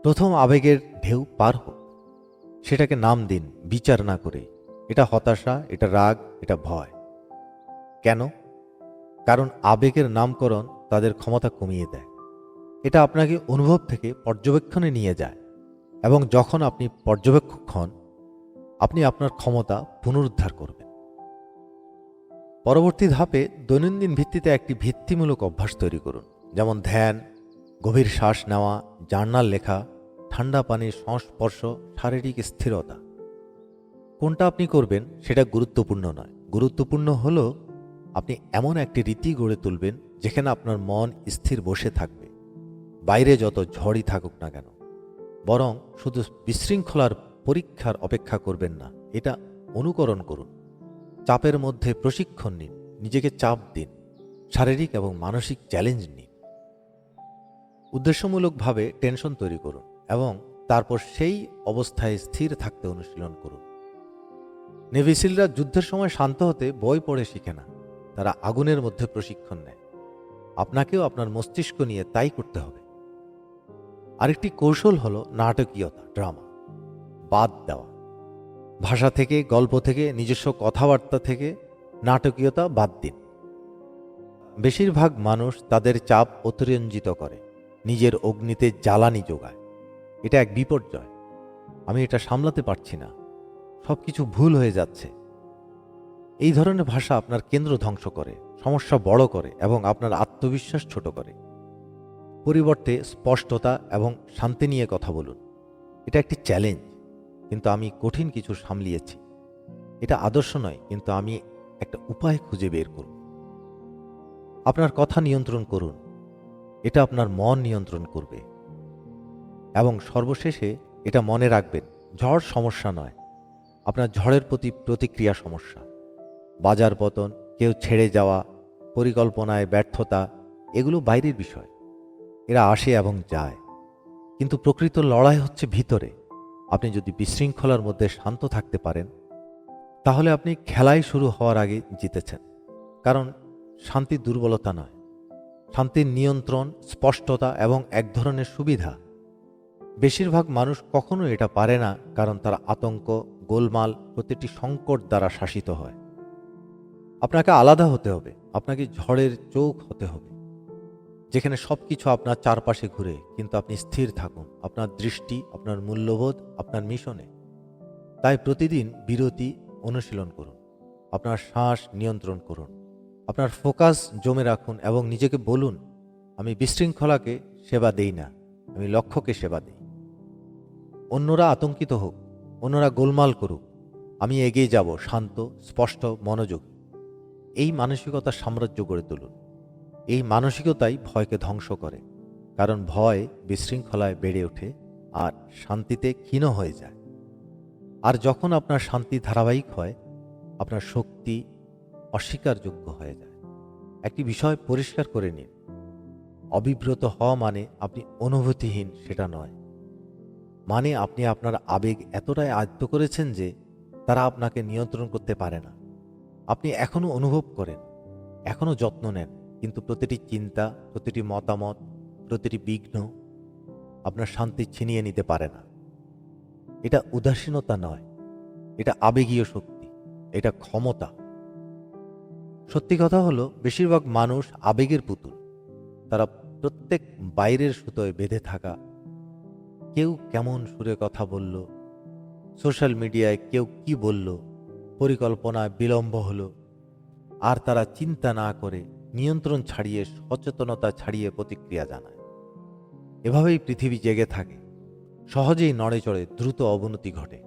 প্রথম আবেগের ঢেউ পার হোক, সেটাকে নাম দিন বিচার না করে। এটা হতাশা, এটা রাগ, এটা ভয়। কেন? কারণ আবেগের নামকরণ তাদের ক্ষমতা কমিয়ে দেয়। এটা আপনাকে অনুভব থেকে পর্যবেক্ষণে নিয়ে যায়, এবং যখন আপনি পর্যবেক্ষক হন, আপনি আপনার ক্ষমতা পুনরুদ্ধার করবেন। পরবর্তী ধাপে দৈনন্দিন ভিত্তিতে একটি ভিত্তিমূলক অভ্যাস তৈরি করুন, যেমন ধ্যান, গভীর শ্বাস নেওয়া, জার্নাল লেখা, ঠান্ডা পানির সংস্পর্শ, শারীরিক স্থিরতা। কোনটা আপনি করবেন সেটা গুরুত্বপূর্ণ নয়। গুরুত্বপূর্ণ হলো আপনি এমন একটি রীতি গড়ে তুলবেন যেখানে আপনার মন স্থির বসে থাকবে, বাইরে যত ঝড়ই থাকুক না কেন। বরং শুধু বিশৃঙ্খলার পরীক্ষার অপেক্ষা করবেন না, এটা অনুকরণ করুন। চাপের মধ্যে প্রশিক্ষণ নিন, নিজেকে চাপ দিন, শারীরিক এবং মানসিক চ্যালেঞ্জ নিন। উদ্দেশ্যমূলকভাবে টেনশন তৈরি করুন এবং তারপর সেই অবস্থায় স্থির থাকতে অনুশীলন করুন। নেভিসিলরা যুদ্ধের সময় শান্ত হতে বই পড়ে শিখে না, তারা আগুনের মধ্যে প্রশিক্ষণ নেয়। আপনাকেও আপনার মস্তিষ্ক নিয়ে তাই করতে হবে। আরেকটি কৌশল হলো নাটকীয়তা, ড্রামা বাদ দেওয়া। ভাষা থেকে, গল্প থেকে, নিজস্ব কথাবার্তা থেকে নাটকীয়তা বাদ দিন। বেশিরভাগ মানুষ তাদের চাপ অতিরঞ্জিত করে, নিজের অগ্নিতে জ্বালানি যোগায়। এটা এক বিপর্যয়। আমি এটা সামলাতে পারছি না, সবকিছু ভুল হয়ে যাচ্ছে। এই ধরনের ভাষা আপনার কেন্দ্র ধ্বংস করে, সমস্যা বড় করে এবং আপনার আত্মবিশ্বাস ছোট করে। পরিবর্তে স্পষ্টতা এবং শান্তি নিয়ে কথা বলুন। এটা একটি চ্যালেঞ্জ, কিন্তু আমি কঠিন কিছু সামলিয়েছি। এটা আদর্শ নয়, কিন্তু আমি একটা উপায় খুঁজে বের করব। আপনার কথা নিয়ন্ত্রণ করুন, এটা আপনার মন নিয়ন্ত্রণ করবে। এবং সর্বশেষে এটা মনে রাখবেন, ঝড় সমস্যা নয়, আপনার ঝড়ের প্রতি প্রতিক্রিয়া সমস্যা। বাজার পতন, কেউ ছেড়ে যাওয়া, পরিকল্পনায় ব্যর্থতা, এগুলো বাইরের বিষয়, এরা আসে এবং যায়। কিন্তু প্রকৃত লড়াই হচ্ছে ভিতরে। আপনি যদি বিশৃঙ্খলার মধ্যে শান্ত থাকতে পারেন, তাহলে আপনি খেলাই শুরু হওয়ার আগে জিতেছেন। কারণ শান্তি দুর্বলতা নয়, শান্তির নিয়ন্ত্রণ, স্পষ্টতা এবং এক ধরনের সুবিধা। বেশিরভাগ মানুষ কখনো এটা পারে না, কারণ তারা আতঙ্ক, গোলমাল, প্রতিটি সংকট দ্বারা শাসিত হয়। আপনাকে আলাদা হতে হবে, আপনাকে ঝড়ের চোখ হতে হবে, যেখানে সবকিছু আপনার চারপাশে ঘুরে, কিন্তু আপনি স্থির থাকুন আপনার দৃষ্টি, আপনার মূল্যবোধ, আপনার মিশনে। তাই প্রতিদিন বিরতি অনুশীলন করুন, আপনার শ্বাস নিয়ন্ত্রণ করুন, আপনার ফোকাস জমে রাখুন এবং নিজেকে বলুন, আমি বিশৃঙ্খলাকে সেবা দেই না, আমি লক্ষ্যকে সেবা দিই। অন্যরা আতঙ্কিত হোক, অন্যরা গোলমাল করুক, আমি এগিয়ে যাব শান্ত, স্পষ্ট, মনোযোগী। এই মানসিকতার সাম্রাজ্য গড়ে তুলুন। এই মানসিকতাই ভয়কে ধ্বংস করে, কারণ ভয় বিশৃঙ্খলায় বেড়ে ওঠে আর শান্তিতে ক্ষীণ হয়ে যায়। আর যখন আপনার শান্তি ধারাবাহিক হয়, আপনার শক্তি অস্বীকারযোগ্য হয়ে যায়। একটি বিষয় পরিষ্কার করে নিন, অবিব্রত হওয়া মানে আপনি অনুভূতিহীন সেটা নয়। মানে আপনি আপনার আবেগ এতটাই আয়ত্ত করেছেন যে তারা আপনাকে নিয়ন্ত্রণ করতে পারে না। আপনি এখনও অনুভব করেন, এখনও যত্ন নেন, কিন্তু প্রতিটি চিন্তা, প্রতিটি মতামত, প্রতিটি বিঘ্ন আপনার শান্তি ছিনিয়ে নিতে পারে না। এটা উদাসীনতা নয়, এটা আবেগীয় শক্তি, এটা ক্ষমতা। সত্যি কথা হলো, বেশিরভাগ মানুষ আবেগের পুতুল। তারা প্রত্যেক বাইরের সুতোয় বেঁধে থাকা। কেউ কেমন সুরে কথা বলল, সোশ্যাল মিডিয়ায় কেউ কি বলল, পরিকল্পনায় বিলম্ব হলো, আর তারা চিন্তা না করে, নিয়ন্ত্রণ ছাড়িয়ে, সচেতনতা ছাড়িয়ে প্রতিক্রিয়া জানায়। এভাবেই পৃথিবী জেগে থাকে, সহজেই নড়ে চড়ে, দ্রুত অবনতি ঘটে,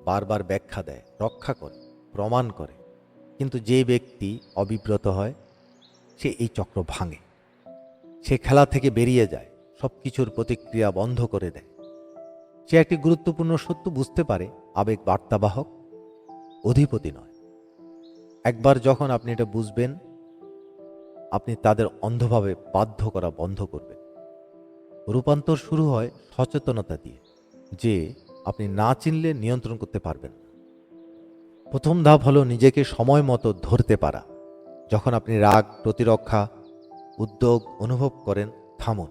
বারবার ব্যাখ্যা দেয়, রক্ষা করে, প্রমাণ করে। কিন্তু যে ব্যক্তি অবিব্রত হয়, সে এই চক্র ভাঙে। সে খেলা থেকে বেরিয়ে যায়, সব কিছুর প্রতিক্রিয়া বন্ধ করে দেয়। সে একটি গুরুত্বপূর্ণ সত্য বুঝতে পারে, আবেগ বার্তাবাহক, অধিপতি নয়। একবার যখন আপনি এটা বুঝবেন, আপনি তাদের অন্ধভাবে বাধ্য করা বন্ধ করবেন। রূপান্তর শুরু হয় সচেতনতা দিয়ে, যে আপনি না চিনলে নিয়ন্ত্রণ করতে পারবেন না। প্রথম ধাপ হলো নিজেকে সময় মতো ধরতে পারা। যখন আপনি রাগ, প্রতিরক্ষা, উদ্যোগ অনুভব করেন, থামুন।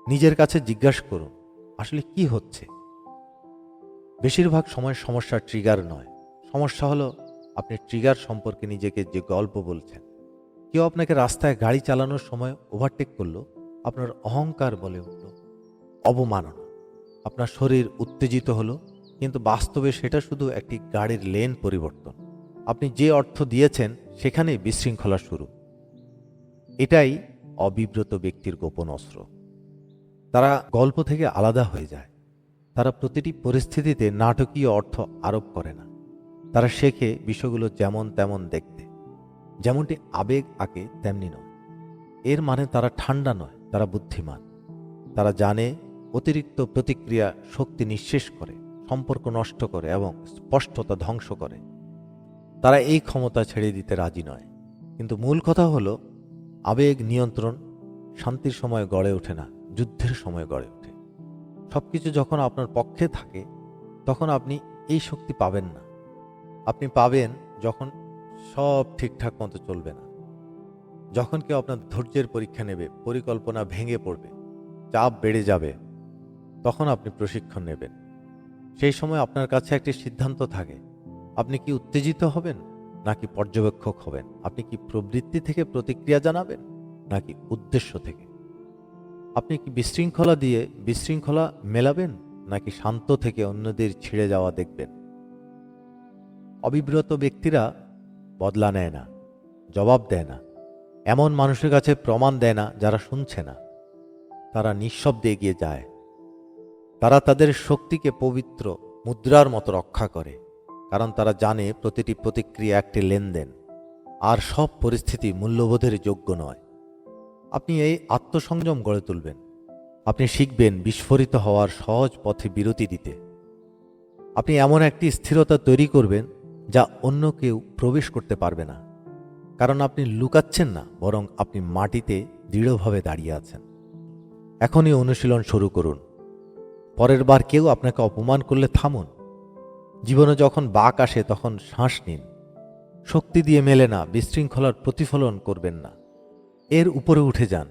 নিজের কাছে জিজ্ঞাসা করুন, আসলে কি হচ্ছে? বেশিরভাগ সময় সমস্যা ট্রিগার নয়, সমস্যা হলো আপনি ট্রিগার সম্পর্কে নিজেকে যে গল্প বলছেন। কেউ আপনাকে রাস্তায় গাড়ি চালানোর সময় ওভারটেক করলো, আপনার অহংকার বলে উঠল, অবমাননা। আপনার শরীর উত্তেজিত হলো, কিন্তু বাস্তবে সেটা শুধু একটি গাড়ির লেন পরিবর্তন। আপনি যে অর্থ দিয়েছেন সেখানেই বিশৃঙ্খলা শুরু। এটাই অবিব্রত ব্যক্তির গোপন অস্ত্র। তারা গল্প থেকে আলাদা হয়ে যায়। তারা প্রতিটি পরিস্থিতিতে নাটকীয় অর্থ আরোপ করে না। তারা শেখে বিষয়গুলো যেমন তেমন দেখতে, যেমনটি আবেগ আঁকে তেমনি নয়। এর মানে তারা ঠান্ডা নয়, তারা বুদ্ধিমান। তারা জানে অতিরিক্ত প্রতিক্রিয়া শক্তি নিঃশেষ করে, সম্পর্ক নষ্ট করে এবং স্পষ্টতা ধ্বংস করে। তারা এই ক্ষমতা ছেড়ে দিতে রাজি নয়। কিন্তু মূল কথা হলো, আবেগ নিয়ন্ত্রণ শান্তির সময় গড়ে ওঠে না, যুদ্ধের সময় গড়ে ওঠে। সবকিছু যখন আপনার পক্ষে থাকে, তখন আপনি এই শক্তি পাবেন না। আপনি পাবেন যখন সব ঠিকঠাক মতো চলবে না, যখন কেউ আপনার ধৈর্যের পরীক্ষা নেবে, পরিকল্পনা ভেঙে পড়বে, চাপ বেড়ে যাবে, তখন আপনি প্রশিক্ষণ নেবেন। সেই সময় আপনার কাছে একটি সিদ্ধান্ত থাকে, আপনি কি উত্তেজিত হবেন নাকি পর্যবেক্ষক হবেন? আপনি কি প্রবৃত্তি থেকে প্রতিক্রিয়া জানাবেন নাকি উদ্দেশ্য থেকে? আপনি কি বিশৃঙ্খলা দিয়ে বিশৃঙ্খলা মেলাবেন নাকি শান্ত থেকে অন্যদের ছিঁড়ে যাওয়া দেখবেন? অবিব্রত ব্যক্তিরা বদলা নেয় না, জবাব দেয় না, এমন মানুষের কাছে প্রমাণ দেয় না যারা শুনছে না। তারা নিঃশব্দে এগিয়ে যায়। তারা তাদের শক্তিকে পবিত্র মুদ্রার মতো রক্ষা করে। কারণ তারা জানে প্রতিটি প্রতিক্রিয়া একটি লেনদেন, আর সব পরিস্থিতি মূল্যবোধের যোগ্য নয়। আপনি এই আত্মসংযম গড়ে তুলবেন। আপনি শিখবেন বিস্ফোরিত হওয়ার সহজ পথে বিরতি দিতে। আপনি এমন একটি স্থিরতা তৈরি করবেন যা অন্য কেউ প্রবেশ করতে পারবে না, কারণ আপনি লুকাচ্ছেন না, বরং আপনি মাটিতে দৃঢ়ভাবে দাঁড়িয়ে আছেন। এখনই অনুশীলন শুরু করুন। পরের বার কেউ আপনাকে অপমান করলে থামুন। জীবনে যখন বাঁক আসে তখন শ্বাস নিন। শক্তি দিয়ে মেলে না, বিশৃঙ্খলার প্রতিফলন করবেন না। এর উপরে উঠে যান।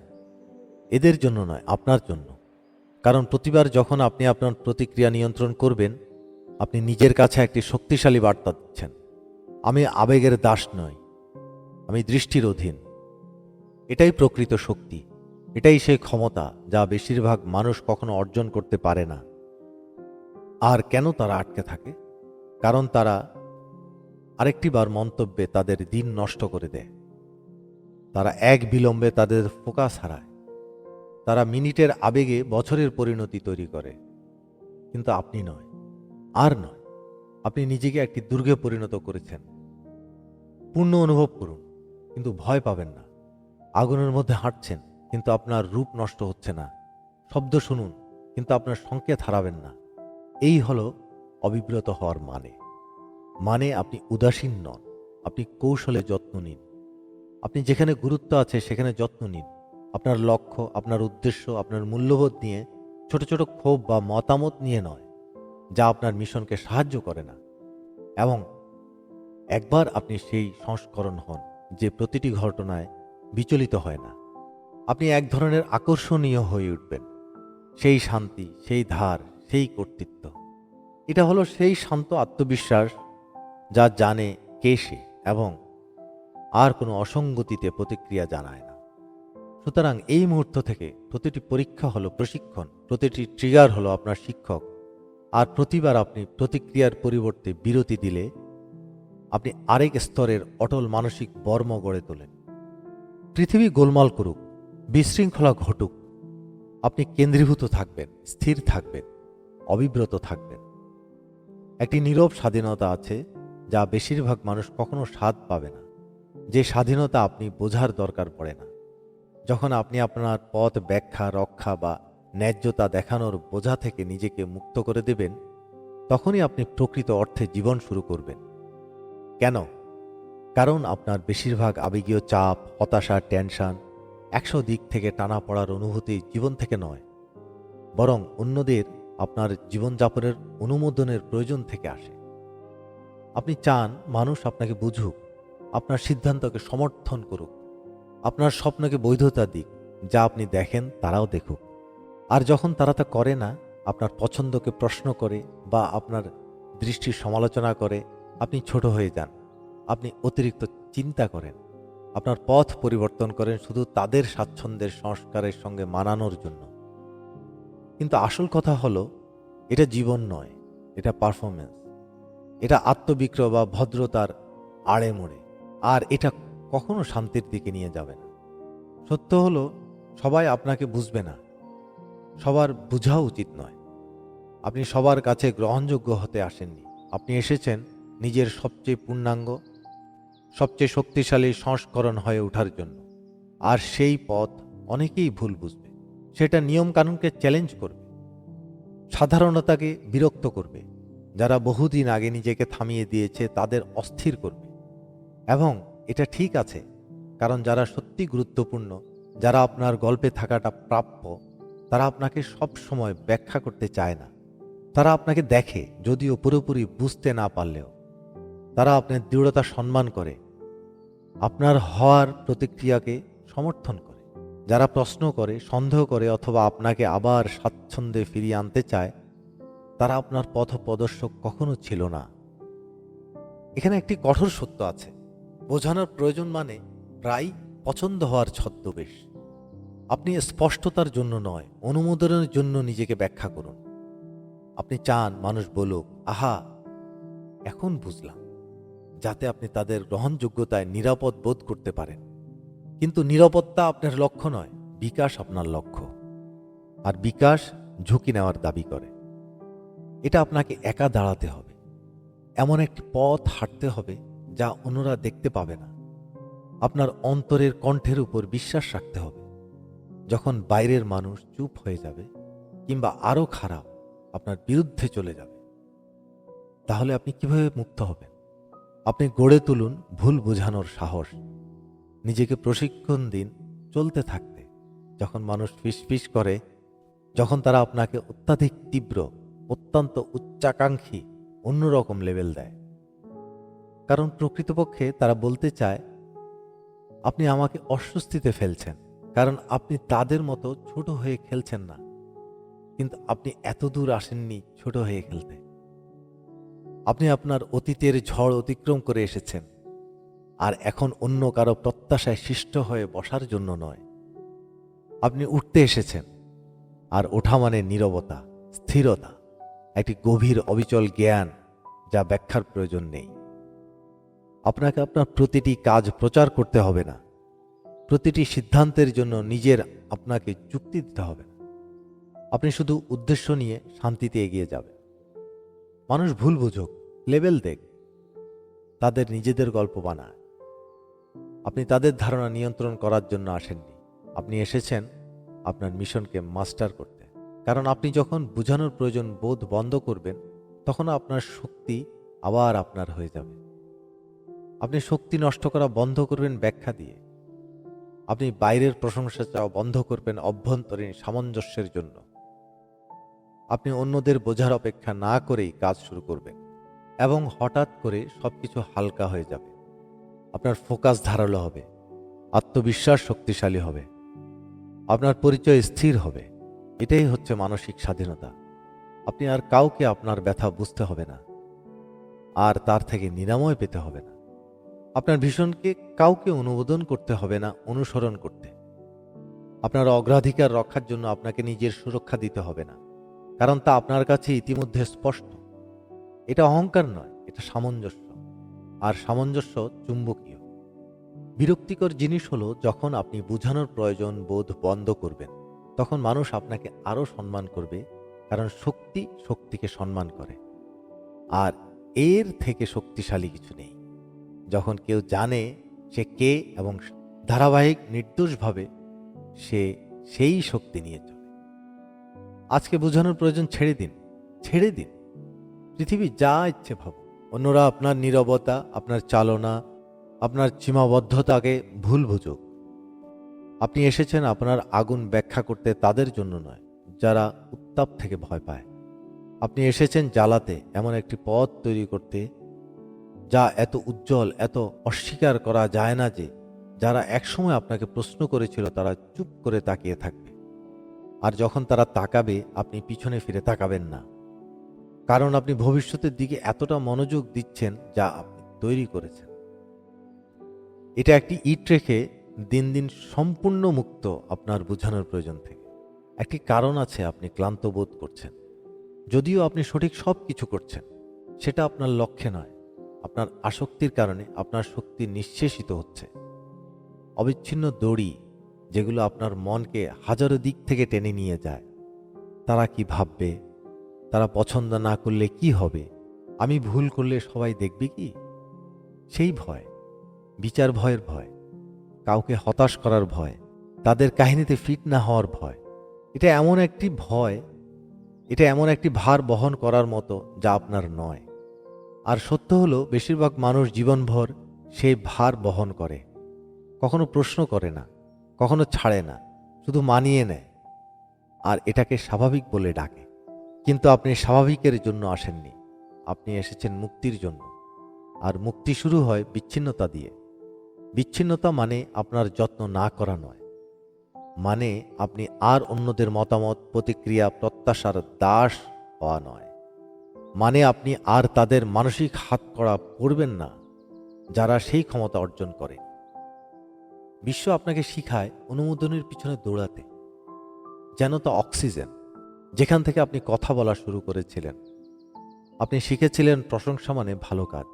এদের জন্য নয়, আপনার জন্য। কারণ প্রতিবার যখন আপনি আপনার প্রতিক্রিয়া নিয়ন্ত্রণ করবেন, আপনি নিজের কাছে একটি শক্তিশালী বার্তা দিচ্ছেন। আমি আবেগের দাস নই, আমি দৃষ্টির অধীন। এটাই প্রকৃত শক্তি। এটাই সেই ক্ষমতা যা বেশিরভাগ মানুষ কখনো অর্জন করতে পারে না। আর কেন তারা আটকে থাকে? কারণ তারা আরেকটি বার মন্তব্যে তাদের দিন নষ্ট করে দেয়। তারা এক বিলম্বে তাদের ফোকাস হারায়। তারা মিনিটের আবেগে বছরের পরিণতি তৈরি করে। কিন্তু আপনি নয়, আর নয়। আপনি নিজেকে একটি দুর্গে পরিণত করেছেন। পূর্ণ অনুভব করুন, কিন্তু ভয় পাবেন না। আগুনের মধ্যে হাঁটছেন, কিন্তু আপনার রূপ নষ্ট হচ্ছে না। শব্দ শুনুন, কিন্তু আপনার সংকেত হারাবেন না। এই হলো অবিব্রত হওয়ার মানে আপনি উদাসীন নন, আপনি কৌশলে যত্ন নিন। আপনি যেখানে গুরুত্ব আছে সেখানে যত্ন নিন। আপনার লক্ষ্য, আপনার উদ্দেশ্য, আপনার মূল্যবোধ নিয়ে, ছোট ছোট ক্ষোভ বা মতামত নিয়ে নয়, যা আপনার মিশনকে সাহায্য করে না। এবং একবার আপনি সেই সংস্করণ হন যে প্রতিটি ঘটনায় বিচলিত হয় না, আপনি এক ধরনের আকর্ষণীয় হয়ে উঠবেন। সেই শান্তি, সেই ধার, সেই কর্তৃত্ব। এটা হলো সেই শান্ত আত্মবিশ্বাস যা জানে কে সে এবং আর কোনো অসঙ্গতিতে প্রতিক্রিয়া জানায় না। সুতরাং এই মুহূর্ত থেকে প্রতিটি পরীক্ষা হলো প্রশিক্ষণ, প্রতিটি ট্রিগার হলো আপনার শিক্ষক। আর প্রতিবার আপনি প্রতিক্রিয়ার পরিবর্তে বিরতি দিলে আপনি আরেক স্তরের অটল মানসিক বর্ম গড়ে তোলেন। পৃথিবী গোলমাল করুক, বিশৃঙ্খলা ঘটুক, আপনি কেন্দ্রীভূত থাকবেন, স্থির থাকবেন, অবিব্রত থাকবেন। একটি নীরব স্বাধীনতা আছে যা বেশিরভাগ মানুষ কখনো স্বাদ পাবে না। যে স্বাধীনতা আপনি বোঝার দরকার পড়ে না। যখন আপনি আপনার পথ ব্যাখ্যা, রক্ষা বা ন্যায্যতা দেখানোর বোঝা থেকে নিজেকে মুক্ত করে দেবেন, তখনই আপনি প্রকৃত অর্থে জীবন শুরু করবেন। কেন? কারণ আপনার বেশিরভাগ আবেগীয় চাপ, হতাশা, টেনশন 100 দিক থেকে টানা পড়ার অনুভূতি জীবন থেকে নয়, বরং অন্যদের আপনার জীবনযাপনের অনুমোদনের প্রয়োজন থেকে আসে। আপনি চান মানুষ আপনাকে বুঝুক, আপনার সিদ্ধান্তকে সমর্থন করুক, আপনার স্বপ্নকে বৈধতা দিক, যা আপনি দেখেন তারাও দেখুক। আর যখন তারা তা করে না, আপনার পছন্দকে প্রশ্ন করে বা আপনার দৃষ্টির সমালোচনা করে, আপনি ছোট হয়ে যান। আপনি অতিরিক্ত চিন্তা করেন, আপনার পথ পরিবর্তন করেন শুধু তাদের স্বাচ্ছন্দ্যের সংস্কারের সঙ্গে মানানোর জন্য। কিন্তু আসল কথা হলো, এটা জীবন নয়, এটা পারফরমেন্স। এটা আত্মবিক্রয় বা ভদ্রতার আড়ে মোড়ে। আর এটা কখনো শান্তির দিকে নিয়ে যাবে না। সত্য হলো, সবাই আপনাকে বুঝবে না, সবার বোঝা উচিত নয়। আপনি সবার কাছে গ্রহণযোগ্য হতে আসেননি। আপনি এসেছেন নিজের সবচেয়ে পূর্ণাঙ্গ, সবচেয়ে শক্তিশালী সংস্করণ হয়ে ওঠার জন্য। আর সেই পথ অনেকেই ভুল বুঝবে। সেটা নিয়মকানুনকে চ্যালেঞ্জ করবে, সাধারণতাকে বিরক্ত করবে। যারা বহুদিন আগে নিজেকে থামিয়ে দিয়েছে তাদের অস্থির করবে। এবং এটা ঠিক আছে, কারণ যারা সত্যি গুরুত্বপূর্ণ, যারা আপনার গল্পে থাকাটা প্রাপ্য, তারা আপনাকে সব সময় ব্যাখ্যা করতে চায় না। তারা আপনাকে দেখে, যদিও পুরোপুরি বুঝতে না পারলেও। তারা আপনার দৃঢ়তা সম্মান করে, আপনার হওয়ার প্রতিক্রিয়াকে সমর্থন করে। যারা প্রশ্ন করে, সন্দেহ করে অথবা আপনাকে আবার স্বাচ্ছন্দ্যে ফিরিয়ে আনতে চায়, তারা আপনার পথ প্রদর্শক কখনো ছিল না। এখানে একটি কঠোর সত্য আছে, বোঝানোর প্রয়োজন মানে প্রায় পছন্দ হওয়ার ছদ্মবেশ। আপনি স্পষ্টতার জন্য নয়, অনুমোদনের জন্য নিজেকে ব্যাখ্যা করুন। আপনি চান মানুষ বলুক, আহা, এখন বুঝলাম, যাতে আপনি তাদের গ্রহণযোগ্যতায় নিরাপদ বোধ করতে পারেন। কিন্তু নিরাপত্তা আপনার লক্ষ্য নয়, বিকাশ আপনার লক্ষ্য। আর বিকাশ ঝুঁকি নেওয়ার দাবি করে। এটা আপনাকে একা দাঁড়াতে হবে। এমন একটি পথ হাঁটতে হবে যা অন্যরা দেখতে পাবে না। আপনার অন্তরের কণ্ঠের উপর বিশ্বাস রাখতে হবে। যখন বাইরের মানুষ চুপ হয়ে যাবে কিংবা আরও খারাপ আপনার বিরুদ্ধে চলে যাবে, তাহলে আপনি কিভাবে মুক্ত হবেন? আপনি গড়ে তুলুন ভুল বোঝানোর সাহস। নিজেকে প্রশিক্ষণ দিন চলতে থাকতে। যখন মানুষ ফিসফিস করে, যখন তারা আপনাকে অত্যাধিক তীব্র, অত্যন্ত উচ্চাকাঙ্ক্ষী, অন্যরকম লেভেল দেয়, কারণ প্রকৃতপক্ষে তারা বলতে চায় আপনি আমাকে অস্বস্তিতে ফেলছেন, কারণ আপনি তাদের মতো ছোট হয়ে খেলছেন না। কিন্তু আপনি এত দূর আসেননি ছোট হয়ে খেলতে। আপনি আপনার অতীতের ঝড় অতিক্রম করে এসেছেন, আর এখন অন্য কারো প্রত্যাশায় শিষ্ট হয়ে বসার জন্য নয়। আপনি উঠতে এসেছেন, আর ওঠা মানে নীরবতা, স্থিরতা, একটি গভীর অবিচল জ্ঞান যা ব্যাখ্যার প্রয়োজন নেই। আপনাকে আপনার প্রতিটি কাজ প্রচার করতে হবে না। প্রতিটি সিদ্ধান্তের জন্য নিজের আপনাকে যুক্তি দিতে হবে না। আপনি শুধু উদ্দেশ্য নিয়ে শান্তিতে এগিয়ে যাবেন। মানুষ ভুল বুঝুক, লেবেল দেখ, তাদের নিজেদের গল্প বানায়। আপনি তাদের ধারণা নিয়ন্ত্রণ করার জন্য আসেননি। আপনি এসেছেন আপনার মিশনকে মাস্টার করতে। কারণ আপনি যখন বুঝানোর প্রয়োজন বোধ বন্ধ করবেন, তখন আপনার শক্তি আবার আপনার হয়ে যাবে। আপনি শক্তি নষ্ট করা বন্ধ করবেন ব্যাখ্যা দিয়ে। আপনি বাইরের প্রশংসা চাওয়া বন্ধ করবেন অভ্যন্তরীণ সামঞ্জস্যের জন্য। আপনি অন্যদের বোঝার অপেক্ষা না করেই কাজ শুরু করবেন, এবং হঠাৎ করে সবকিছু হালকা হয়ে যাবে। আপনার ফোকাস ধারালো হবে, আত্মবিশ্বাস শক্তিশালী হবে, আপনার পরিচয় স্থির হবে। এটাই হচ্ছে মানসিক স্বাধীনতা। আপনি আর কাউকে আপনার ব্যথা বুঝতে হবে না, আর তার থেকে নিরাময় পেতে হবে না। আপনার ভীষণকে কাউকে অনুমোদন করতে হবে না, অনুসরণ করতে। আপনার অগ্রাধিকার রক্ষার জন্য আপনাকে নিজের সুরক্ষা দিতে হবে না, কারণ তা আপনার কাছে ইতিমধ্যে স্পষ্ট। এটা অহংকার নয়, এটা সামঞ্জস্য, আর সামঞ্জস্য চুম্বকীয়। বিরক্তিকর জিনিস হলো যখন আপনি বুঝানোর প্রয়োজন বোধ বন্ধ করবেন, তখন মানুষ আপনাকে আরও সম্মান করবে, কারণ শক্তি শক্তিকে সম্মান করে। আর এর থেকে শক্তিশালী কিছু নেই। যখন কেউ জানে সে কে এবং ধারাবাহিক নির্দোষভাবে সে সেই শক্তি নিয়ে চলে। আজকে বোঝানোর প্রয়োজন ছেড়ে দিন, ছেড়ে দিন। পৃথিবী যা ইচ্ছে ভাবুক। অন্যরা আপনার নীরবতা, আপনার চালনা, আপনার সীমাবদ্ধতাকে ভুল বুঝুক। আপনি এসেছেন আপনার আগুন ব্যাখ্যা করতে তাদের জন্য নয় যারা উত্তাপ থেকে ভয় পায়। আপনি এসেছেন জ্বালাতে, এমন একটি পথ তৈরি করতে যা এত উজ্জ্বল, এত অস্বীকার করা যায় না যে যারা একসময় আপনাকে প্রশ্ন করেছিল তারা চুপ করে তাকিয়ে থাকবে। আর যখন তারা তাকাবে, আপনি পিছনে ফিরে তাকাবেন না, কারণ আপনি ভবিষ্যতের দিকে এতটা মনোযোগ দিচ্ছেন যা আপনি তৈরি করেছেন। এটা একটি ইট রেখে দিন দিন সম্পূর্ণ মুক্ত আপনার বোঝানোর প্রয়োজন থেকে। একটি কারণ আছে আপনি ক্লান্ত বোধ করছেন। যদিও আপনি সঠিক সব কিছু করছেন, সেটা আপনার লক্ষ্যে নয়। আপনার আসক্তির কারণে আপনার শক্তি নিঃশেষিত হচ্ছে। অবিচ্ছিন্ন দড়ি যেগুলো আপনার মনকে হাজারো দিক থেকে টেনে নিয়ে যায়। তারা কি ভাববে, তারা পছন্দ না করলে কি হবে, আমি ভুল করলে সবাই দেখবে কি, সেই ভয়, বিচার ভয়ের ভয়, কাউকে হতাশ করার ভয়, তাদের কাহিনীতে ফিট না হওয়ার ভয়। এটা এমন একটি ভয়, এটা এমন একটি ভার বহন করার মতো যা আপনার নয়। আর সত্য হলো বেশিরভাগ মানুষ জীবনভর সেই ভার বহন করে, কখনো প্রশ্ন করে না, কখনো ছাড়ে না, শুধু মানিয়ে নেয়, আর এটাকে স্বাভাবিক বলে ডাকে। কিন্তু আপনি স্বাভাবিকের জন্য আসেননি, আপনি এসেছেন মুক্তির জন্য। আর মুক্তি শুরু হয় বিচ্ছিন্নতা দিয়ে। বিচ্ছিন্নতা মানে আপনার যত্ন না করা নয়, মানে আপনি আর অন্যদের মতামত, প্রতিক্রিয়া, প্রত্যাশার দাস হওয়া নয়, মানে আপনি আর তাদের মানসিক হাতকড়া পড়বেন না যারা সেই ক্ষমতা অর্জন করে। বিশ্ব আপনাকে শিখায় অনুমোদনের পিছনে দৌড়াতে, যেন তা অক্সিজেন। যেখান থেকে আপনি কথা বলা শুরু করেছিলেন, আপনি শিখেছিলেন প্রশংসা মানে ভালো কাজ,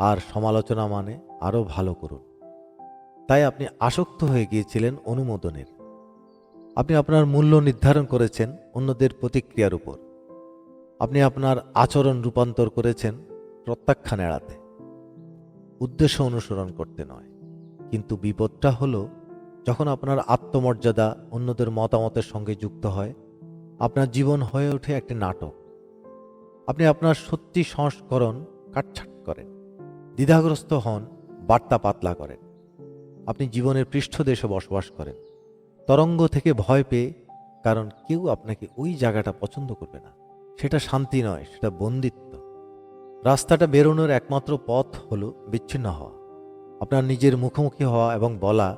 আর সমালোচনা মানে আরও ভালো করুন। তাই আপনি আসক্ত হয়ে গিয়েছিলেন অনুমোদনের। আপনি আপনার মূল্য নির্ধারণ করেছেন অন্যদের প্রতিক্রিয়ার উপর। আপনি আপনার আচরণ রূপান্তর করেছেন প্রত্যাখ্যান এড়াতে, উদ্দেশ্য অনুসরণ করতে নয়। কিন্তু বিপদটা হলো যখন আপনার আত্মমর্যাদা অন্যদের মতামতের সঙ্গে যুক্ত হয়, আপনার জীবন হয়ে ওঠে একটি নাটক। আপনি আপনার সত্যি সংস্করণ কাটছাঁট করেন, দ্বিধাগ্রস্ত হন, বার্তা পাতলা করেন। আপনি জীবনের পৃষ্ঠদেশে বসবাস করেন, তরঙ্গ থেকে ভয় পেয়ে, কারণ কেউ আপনাকে ওই জায়গাটা পছন্দ করবে না। সেটা শান্তি নয়, সেটা বন্দিত্ব। রাস্তাটা বেরোনোর একমাত্র পথ হলো বিচ্ছিন্ন হওয়া, আপনার নিজের মুখোমুখি হওয়া এবং বলা,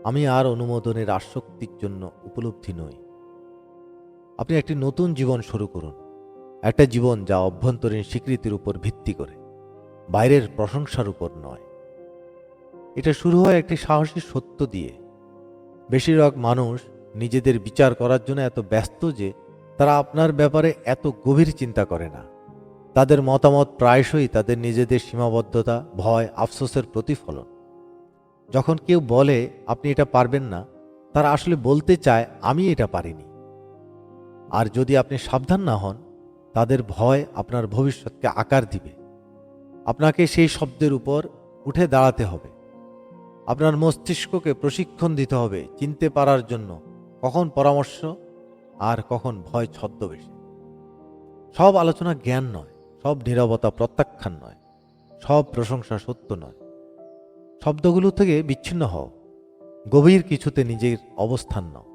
আমি আর অনুমোদনের আসক্তির জন্য উপলব্ধি নই। আপনি একটি নতুন জীবন শুরু করুন, একটা জীবন যা অভ্যন্তরীণ স্বীকৃতির উপর ভিত্তি করে, বাইরের প্রশংসার উপর নয়। এটা শুরু হয় একটি সাহসী সত্য দিয়ে। বেশিরভাগ মানুষ নিজেদের বিচার করার জন্য এত ব্যস্ত যে তারা আপনার ব্যাপারে এত গভীর চিন্তা করে না। তাদের মতামত প্রায়শই তাদের নিজেদের সীমাবদ্ধতা, ভয়, আফসোসের প্রতিফলন। যখন কেউ বলে আপনি এটা পারবেন না, তারা আসলে বলতে চায় আমি এটা পারিনি। আর যদি আপনি সাবধান না হন, তাদের ভয় আপনার ভবিষ্যৎকে আকার দিবে। আপনাকে সেই শব্দের উপর উঠে দাঁড়াতে হবে। আপনার মস্তিষ্ককে প্রশিক্ষণ দিতে হবে চিনতে পারার জন্য কখন পরামর্শ আর কখন ভয় ছদ্মবেশে। সব আলোচনা জ্ঞান নয়, সব নীরবতা প্রত্যাখ্যান নয়, সব প্রশংসা সত্য নয়। শব্দগুলো থেকে বিচ্ছিন্ন হও, গভীর কিছুতে নিজের অবস্থান নাও।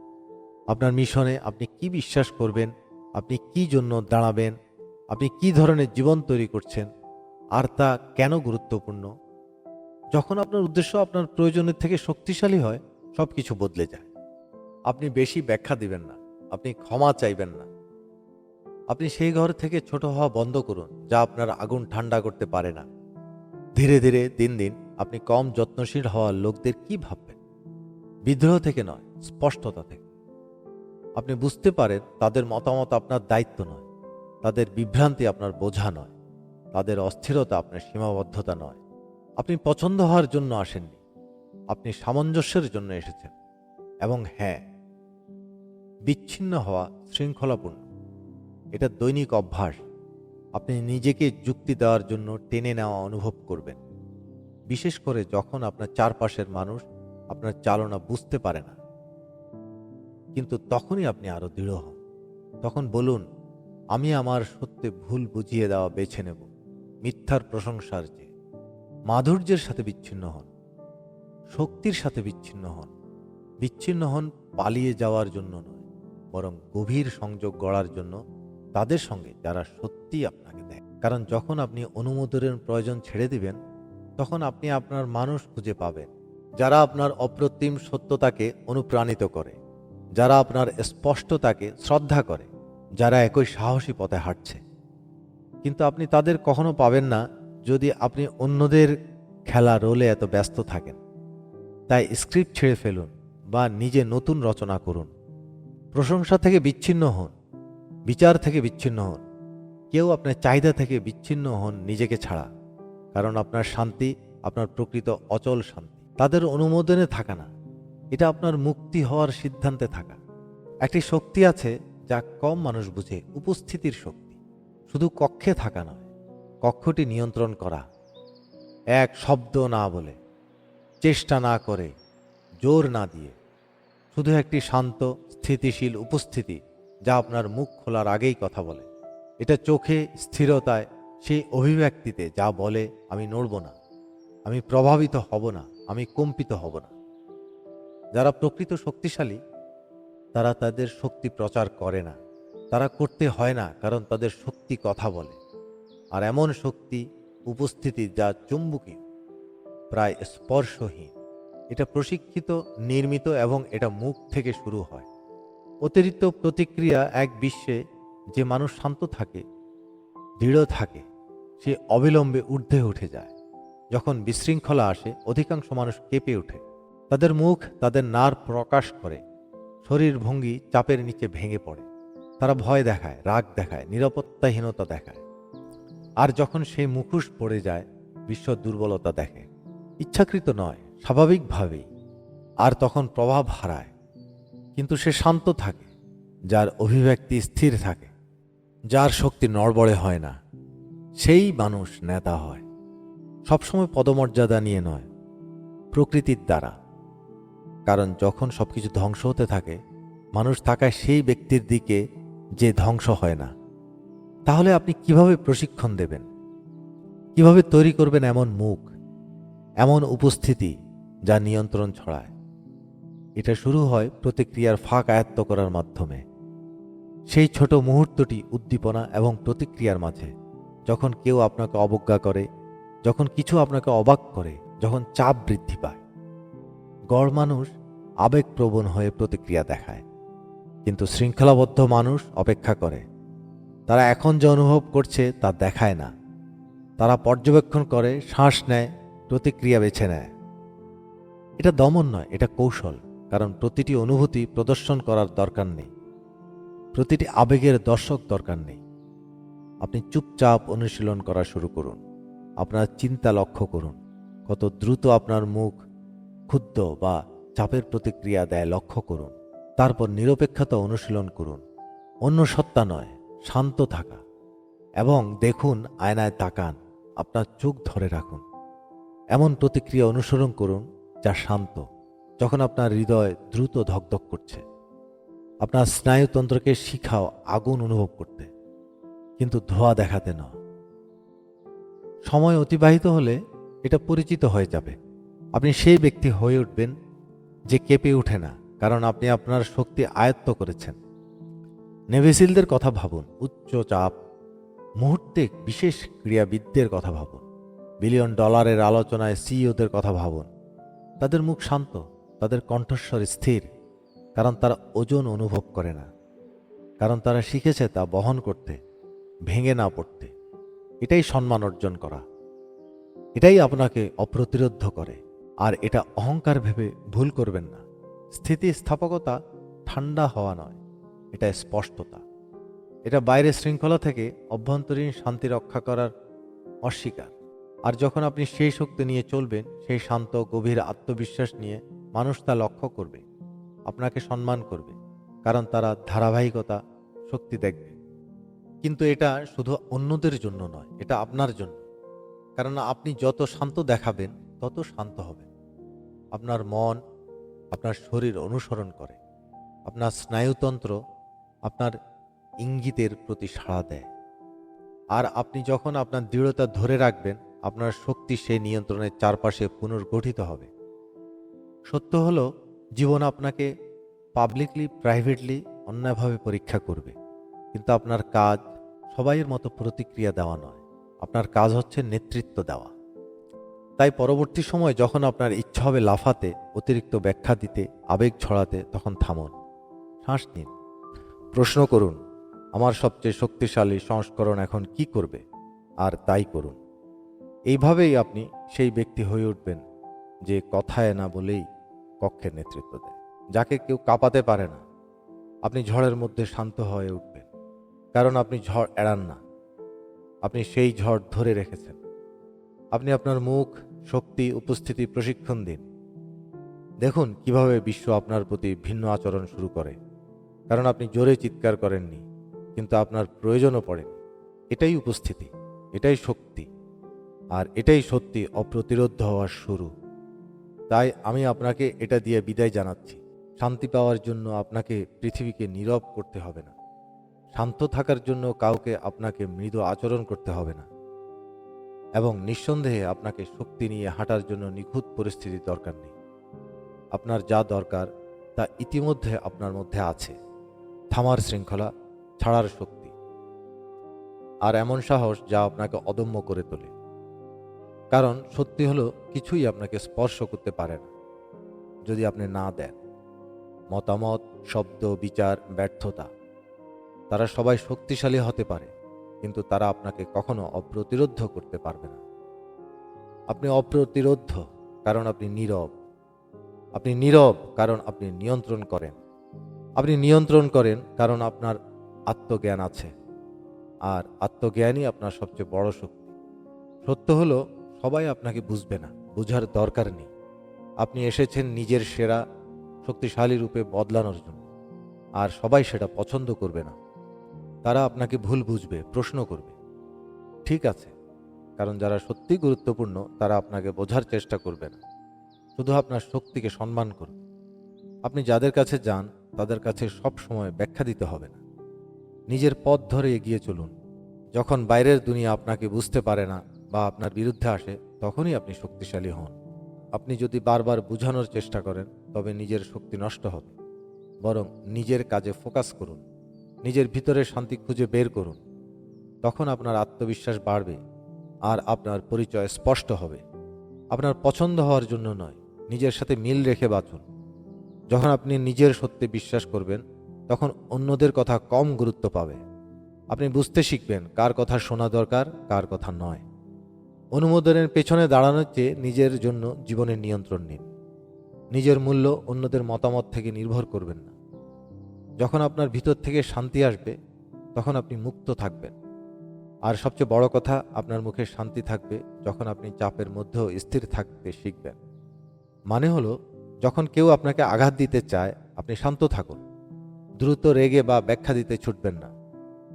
আপনার মিশনে আপনি কি বিশ্বাস করবেন, আপনি কি জন্য দাঁড়াবেন, আপনি কি ধরনের জীবন তৈরি করছেন, আর তা কেন গুরুত্বপূর্ণ। যখন আপনার উদ্দেশ্য আপনার প্রয়োজনের থেকে শক্তিশালী হয়, সব কিছু বদলে যায়। আপনি বেশি ব্যাখ্যা দিবেন না, আপনি ক্ষমা চাইবেন না। আপনি সেই ঘর থেকে ছোট হওয়া বন্ধ করুন যা আপনার আগুন ঠান্ডা করতে পারে না। ধীরে ধীরে দিন দিন আপনি কম যত্নশীল হওয়া লোকদের কি ভাববেন, বিদ্রোহ থেকে নয়, স্পষ্টতা থেকে। আপনি বুঝতে পারেন তাদের মতামত আপনার দায়িত্ব নয়, তাদের বিভ্রান্তি আপনার বোঝা নয়, তাদের অস্থিরতা আপনার সীমাবদ্ধতা নয়। আপনি পছন্দ হওয়ার জন্য আসেননি, আপনি সামঞ্জস্যের জন্য এসেছেন। এবং হ্যাঁ, বিচ্ছিন্ন হওয়া শৃঙ্খলাপূর্ণ, এটা দৈনিক অভ্যাস। আপনি নিজেকে যুক্তি দেওয়ার জন্য টেনে নেওয়া অনুভব করবেন, বিশেষ করে যখন আপনার চারপাশের মানুষ আপনার চালনা বুঝতে পারে না। কিন্তু তখনই আপনি আরো দৃঢ় হন। তখন বলুন, আমি আমার সত্যে ভুল বুঝিয়ে দেওয়া বেছে নেব, মিথ্যার প্রশংসার চেয়ে। মাধুর্যের সাথে বিচ্ছিন্ন হন, শক্তির সাথে বিচ্ছিন্ন হন। বিচ্ছিন্ন হন পালিয়ে যাওয়ার জন্য নয়, বরং গভীর সংযোগ গড়ার জন্য তাদের সঙ্গে যারা সত্যি আপনাকে দেয়। কারণ যখন আপনি অনুমোদনের প্রয়োজন ছেড়ে দিবেন, তখন আপনি আপনার মানুষ খুঁজে পাবেন, যারা আপনার অপ্রতিম সত্যতাকে অনুপ্রাণিত করে, যারা আপনার স্পষ্টতাকে শ্রদ্ধা করে, যারা একই সাহসী পথে হাঁটছে। কিন্তু আপনি তাদের কখনো পাবেন না যদি আপনি অন্যদের খেলা রোলে এত ব্যস্ত থাকেন। তাই স্ক্রিপ্ট ছেড়ে ফেলুন বা নিজে নতুন রচনা করুন। প্রশংসা থেকে বিচ্ছিন্ন হন, বিচার থেকে বিচ্ছিন্ন হন। কেউ আপনার চাহিদা থেকে বিচ্ছিন্ন হন নিজেকে ছাড়া, কারণ আপনার শান্তি আপনার প্রকৃত অচল শান্তি তাদের অনুমোদনে থাকা না, এটা আপনার মুক্তি হওয়ার সিদ্ধান্তে থাকা। একটি শক্তি আছে যা কম মানুষ বুঝে, উপস্থিতির শক্তি। শুধু কক্ষে থাকা নয়, কক্ষটি নিয়ন্ত্রণ করা। এক শব্দ না বলে, চেষ্টা না করে, জোর না দিয়ে, শুধু একটি শান্ত স্থিতিশীল উপস্থিতি যা আপনার মুখ খোলার আগেই কথা বলে। এটা চোখে, স্থিরতায়, সেই অভিব্যক্তিতে যা বলে আমি নড়ব না, আমি প্রভাবিত হব না, আমি কম্পিত হব না। যারা প্রকৃত শক্তিশালী তারা তাদের শক্তি প্রচার করে না, তারা করতে হয় না, কারণ তাদের শক্তি কথা বলে। আর এমন শক্তি, উপস্থিতি যা চুম্বকীয়, প্রায় স্পর্শহীন। এটা প্রশিক্ষিত, নির্মিত এবং এটা মুখ থেকে শুরু হয়। অতিরিক্ত প্রতিক্রিয়া এক বিশ্বে যে মানুষ শান্ত থাকে, দৃঢ় থাকে, সে অবিলম্বে ঊর্ধ্বে উঠে যায়। যখন বিশৃঙ্খলা আসে, অধিকাংশ মানুষ কেঁপে ওঠে। তাদের মুখ তাদের নার্ভ প্রকাশ করে, শরীর ভঙ্গি চাপের নিচে ভেঙে পড়ে। তারা ভয় দেখায়, রাগ দেখায়, নিরাপত্তাহীনতা দেখায়। আর যখন সেই মুখোশ পড়ে যায়, বিশ্ব দুর্বলতা দেখে, ইচ্ছাকৃত নয়, স্বাভাবিকভাবেই। আর তখন প্রভাব হারায়। কিন্তু সে শান্ত থাকে, যার অভিব্যক্তি স্থির থাকে, যার শক্তি নড়বড়ে হয় না, সেই মানুষ নেতা হয়। সবসময় পদমর্যাদা নিয়ে নয়, প্রকৃতির দ্বারা। কারণ যখন সবকিছু ধ্বংস হতে থাকে, মানুষ থাকায় সেই ব্যক্তির দিকে যে ধ্বংস হয় না। তাহলে আপনি কিভাবে প্রশিক্ষণ দেবেন, কিভাবে তৈরি করবেন এমন মুখ, এমন উপস্থিতি যা নিয়ন্ত্রণ ছড়ায়? এটা শুরু হয় প্রতিক্রিয়ার ফাঁক আয়ত্ত করার মাধ্যমে। সেই ছোট মুহূর্তটি উদ্দীপনা এবং প্রতিক্রিয়ার মাঝে, যখন কেউ আপনাকে অবজ্ঞা করে, যখন কিছু আপনাকে অবাক করে, যখন চাপ বৃদ্ধি পায়। গড় মানুষ আবেগপ্রবণ হয়ে প্রতিক্রিয়া দেখায়, কিন্তু শৃঙ্খলাবদ্ধ মানুষ অপেক্ষা করে। তারা এখন যে অনুভব করছে তা দেখায় না। তারা পর্যবেক্ষণ করে, শ্বাস নেয়, প্রতিক্রিয়া বেছে নেয়। এটা দমন নয়, এটা কৌশল। কারণ প্রতিটি অনুভূতি প্রদর্শন করার দরকার নেই, প্রতিটি আবেগের দর্শক দরকার নেই। আপনি চুপচাপ অনুশীলন করা শুরু করুন। আপনার চিন্তা লক্ষ্য করুন, কত দ্রুত আপনার মুখ ক্ষুব্ধ বা চাপের প্রতিক্রিয়া দেয় লক্ষ্য করুন। তারপর নিরপেক্ষতা অনুশীলন করুন, অন্য সত্তা নয়, শান্ত থাকা। এবং দেখুন, আয়নায় তাকান, আপনার চোখ ধরে রাখুন। এমন প্রতিক্রিয়া অনুসরণ করুন যা শান্ত। যখন আপনার হৃদয় দ্রুত ধকধক করছে, আপনার স্নায়ুতন্ত্রকে শিখাও আগুন অনুভব করতে, কিন্তু ধোঁয়া দেখাতে নয়। সময় অতিবাহিত হলে এটা পরিচিত হয়ে যাবে। আপনি সেই ব্যক্তি হয়ে উঠবেন যে কেঁপে ওঠে না, কারণ আপনি আপনার শক্তি আয়ত্ত করেছেন। নেভিসিলদের কথা ভাবুন, উচ্চ চাপ মুহূর্তে বিশেষ ক্রীড়াবিদদের কথা ভাবুন, বিলিয়ন ডলারের আলোচনায় সিইওদের কথা ভাবুন। তাদের মুখ শান্ত, তাদের কণ্ঠস্বর স্থির, কারণ তারা ওজন অনুভব করে না, কারণ তারা শিখেছে তা বহন করতে, ভেঙে না পড়তে। এটাই সম্মান অর্জন করা, এটাই আপনাকে অপ্রতিরোধ্য করে। আর এটা অহংকার ভেবে ভুল করবেন না। স্থিতিস্থাপকতা ঠান্ডা হওয়া নয়, এটা স্পষ্টতা। এটা বাইরের শৃঙ্খলা থেকে অভ্যন্তরীণ শান্তি রক্ষা করার অস্বীকার। আর যখন আপনি সেই শক্তি নিয়ে চলবেন, সেই শান্ত গভীর আত্মবিশ্বাস নিয়ে, মানুষ তা লক্ষ্য করবে, আপনাকে সম্মান করবে, কারণ তারা ধারাবাহিকতা শক্তি দেখবে। কিন্তু এটা শুধু অন্যদের জন্য নয়, এটা আপনার জন্য। কারণ আপনি যত শান্ত দেখাবেন, তত শান্ত হবেন। আপনার মন আপনার শরীর অনুসরণ করে, আপনার স্নায়ুতন্ত্র আপনার ইঙ্গিতের প্রতি সাড়া দেয়। আর আপনি যখন আপনার দৃঢ়তা ধরে রাখবেন, আপনার শক্তি সেই নিয়ন্ত্রণের চারপাশে পুনর্গঠিত হবে। সত্য হলো, জীবন আপনাকে পাবলিকলি প্রাইভেটলি অন্যায়ভাবে পরীক্ষা করবে, কিন্তু আপনার কাজ সবাইয়ের মতো প্রতিক্রিয়া দেওয়া নয়। আপনার কাজ হচ্ছে নেতৃত্ব দেওয়া। তাই পরবর্তী সময় যখন আপনার ইচ্ছা হবে লাফাতে, অতিরিক্ত ব্যাখ্যা দিতে, আবেগ ছড়াতে, তখন থামুন, শ্বাস নিন, প্রশ্ন করুন, আমার সবচেয়ে শক্তিশালী সংস্করণ এখন কি করবে, আর তাই করুন। এইভাবেই আপনি সেই ব্যক্তি হয়ে উঠবেন যে কথায় না বলেই কক্ষের নেতৃত্ব দেয়, যাকে কেউ কাঁপাতে পারে না। আপনি ঝড়ের মধ্যে শান্ত হয়ে উঠবেন, কারণ আপনি ঝড় এড়ান না, আপনি সেই ঝড় ধরে রেখেছেন। আপনি আপনার মুখ, শক্তি, উপস্থিতি প্রশিক্ষণ দিন। দেখুন কিভাবে বিশ্ব আপনার প্রতি ভিন্ন আচরণ শুরু করে, কারণ আপনি জোরে চিৎকার করেননি, কিন্তু আপনার প্রয়োজনও পড়েনি। এটাই উপস্থিতি, এটাই শক্তি, আর এটাই সত্যি অপ্রতিরোধ হওয়ার শুরু। তাই আমি আপনাকে এটা দিয়ে বিদায় জানাচ্ছি। শান্তি পাওয়ার জন্য আপনাকে পৃথিবীকে নীরব করতে হবে না, শান্ত থাকার জন্য কাউকে আপনাকে মৃদু আচরণ করতে হবে না, এবং নিঃসন্দেহে আপনাকে শক্তি নিয়ে হাঁটার জন্য নিখুঁত পরিস্থিতির দরকার নেই। আপনার যা দরকার তা ইতিমধ্যে আপনার মধ্যে আছে: থামার শৃঙ্খলা, ছাড়ার শক্তি, আর এমন সাহস যা আপনাকে অদম্য করে তোলে। কারণ সত্যি হলো, কিছুই আপনাকে স্পর্শ করতে পারে না যদি আপনি না দেন। মতামত, শব্দ, বিচার, ব্যর্থতা, তারা সবাই শক্তিশালী হতে পারে, কিন্তু তারা আপনাকে কখনো অপ্রতিরোধ করতে পারবে না। আপনি অপ্রতিরোধ কারণ আপনি নীরব। আপনি নীরব কারণ আপনি নিয়ন্ত্রণ করেন। আপনি নিয়ন্ত্রণ করেন কারণ আপনার আত্মজ্ঞান আছে, আর আত্মজ্ঞানই আপনার সবচেয়ে বড় শক্তি। সত্য হলো, সবাই আপনাকে বুঝবে না, বোঝার দরকার নেই। আপনি এসেছেন নিজের সেরা শক্তিশালী রূপে বদলানোর জন্য, আর সবাই সেটা পছন্দ করবে না। তারা আপনাকে ভুল বুঝবে, প্রশ্ন করবে, ঠিক আছে, কারণ যারা সত্যিই গুরুত্বপূর্ণ তারা আপনাকে বোঝার চেষ্টা করবে না, শুধু আপনার শক্তিকে সম্মান করবে। আপনি যাদের কাছে যান তাদের কাছে সব সময় ব্যাখ্যা দিতে হবে না। নিজের পথ ধরে এগিয়ে চলুন। যখন বাইরের দুনিয়া আপনাকে বুঝতে পারে না বা আপনার বিরুদ্ধে আসে, তখনই আপনি শক্তিশালী হন। আপনি যদি বারবার বোঝানোর চেষ্টা করেন তবে নিজের শক্তি নষ্ট হবে। বরং নিজের কাজে ফোকাস করুন, নিজের ভিতরে শান্তি খুঁজে বের করুন। তখন আপনার আত্মবিশ্বাস বাড়বে আর আপনার পরিচয় স্পষ্ট হবে। আপনার পছন্দ হওয়ার জন্য নয়, নিজের সাথে মিল রেখে বাঁচুন। যখন আপনি নিজের সত্যে বিশ্বাস করবেন তখন অন্যদের কথা কম গুরুত্ব পাবে। আপনি বুঝতে শিখবেন কার কথা শোনা দরকার, কার কথা নয়। অনুমোদনের পেছনে দাঁড়ানোর চেয়ে নিজের জন্য জীবনের নিয়ন্ত্রণ নিন। নিজের মূল্য অন্যদের মতামত থেকে নির্ভর করবেন না। যখন আপনার ভিতর থেকে শান্তি আসবে তখন আপনি মুক্ত থাকবেন। আর সবচেয়ে বড় কথা, আপনার মুখে শান্তি থাকবে যখন আপনি চাপের মধ্যেও স্থির থাকতে শিখবেন। মানে হলো, যখন কেউ আপনাকে আঘাত দিতে চায় আপনি শান্ত থাকুন। দ্রুত রেগে বা ব্যাখ্যা দিতে ছুটবেন না।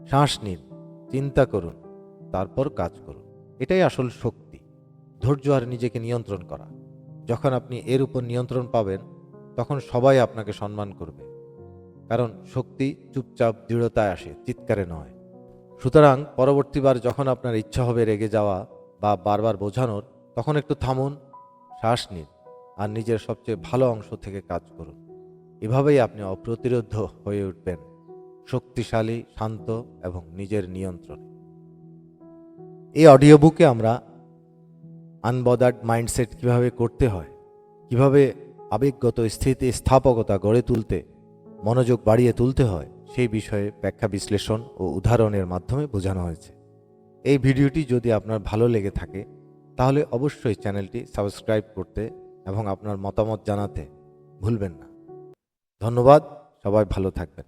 শ্বাস নিন, চিন্তা করুন, তারপর কাজ করুন। এটাই আসল শক্তি, ধৈর্য আর নিজেকে নিয়ন্ত্রণ করা। যখন আপনি এর উপর নিয়ন্ত্রণ পাবেন তখন সবাই আপনাকে সম্মান করবে। কারণ শক্তি চুপচাপ দৃঢ়তায় আসে, চিৎকারে নয়। সুতরাং পরবর্তীবার যখন আপনার ইচ্ছা হবে রেগে যাওয়া বা বারবার বোঝানোর, তখন একটু থামুন, শ্বাস নিন আর নিজের সবচেয়ে ভালো অংশ থেকে কাজ করুন। এভাবেই আপনি অপ্রতিরোধ্য হয়ে উঠবেন, শক্তিশালী, শান্ত এবং নিজের নিয়ন্ত্রণে। এই অডিও বুকে আমরা আনবদার্ড মাইন্ডসেট কিভাবে করতে হয়, কিভাবে আবেগগত স্থিতিস্থাপকতা গড়ে তুলতে, মনোযোগ বাড়িয়ে তুলতে হয়, সেই বিষয়ে ব্যাখ্যা, বিশ্লেষণ ও উদাহরণের মাধ্যমে বোঝানো হয়েছে। এই ভিডিওটি যদি আপনার ভালো লেগে থাকে তাহলে অবশ্যই চ্যানেলটি সাবস্ক্রাইব করতে এবং আপনার মতামত জানাতে ভুলবেন না। ধন্যবাদ, সবাই ভালো থাকবেন।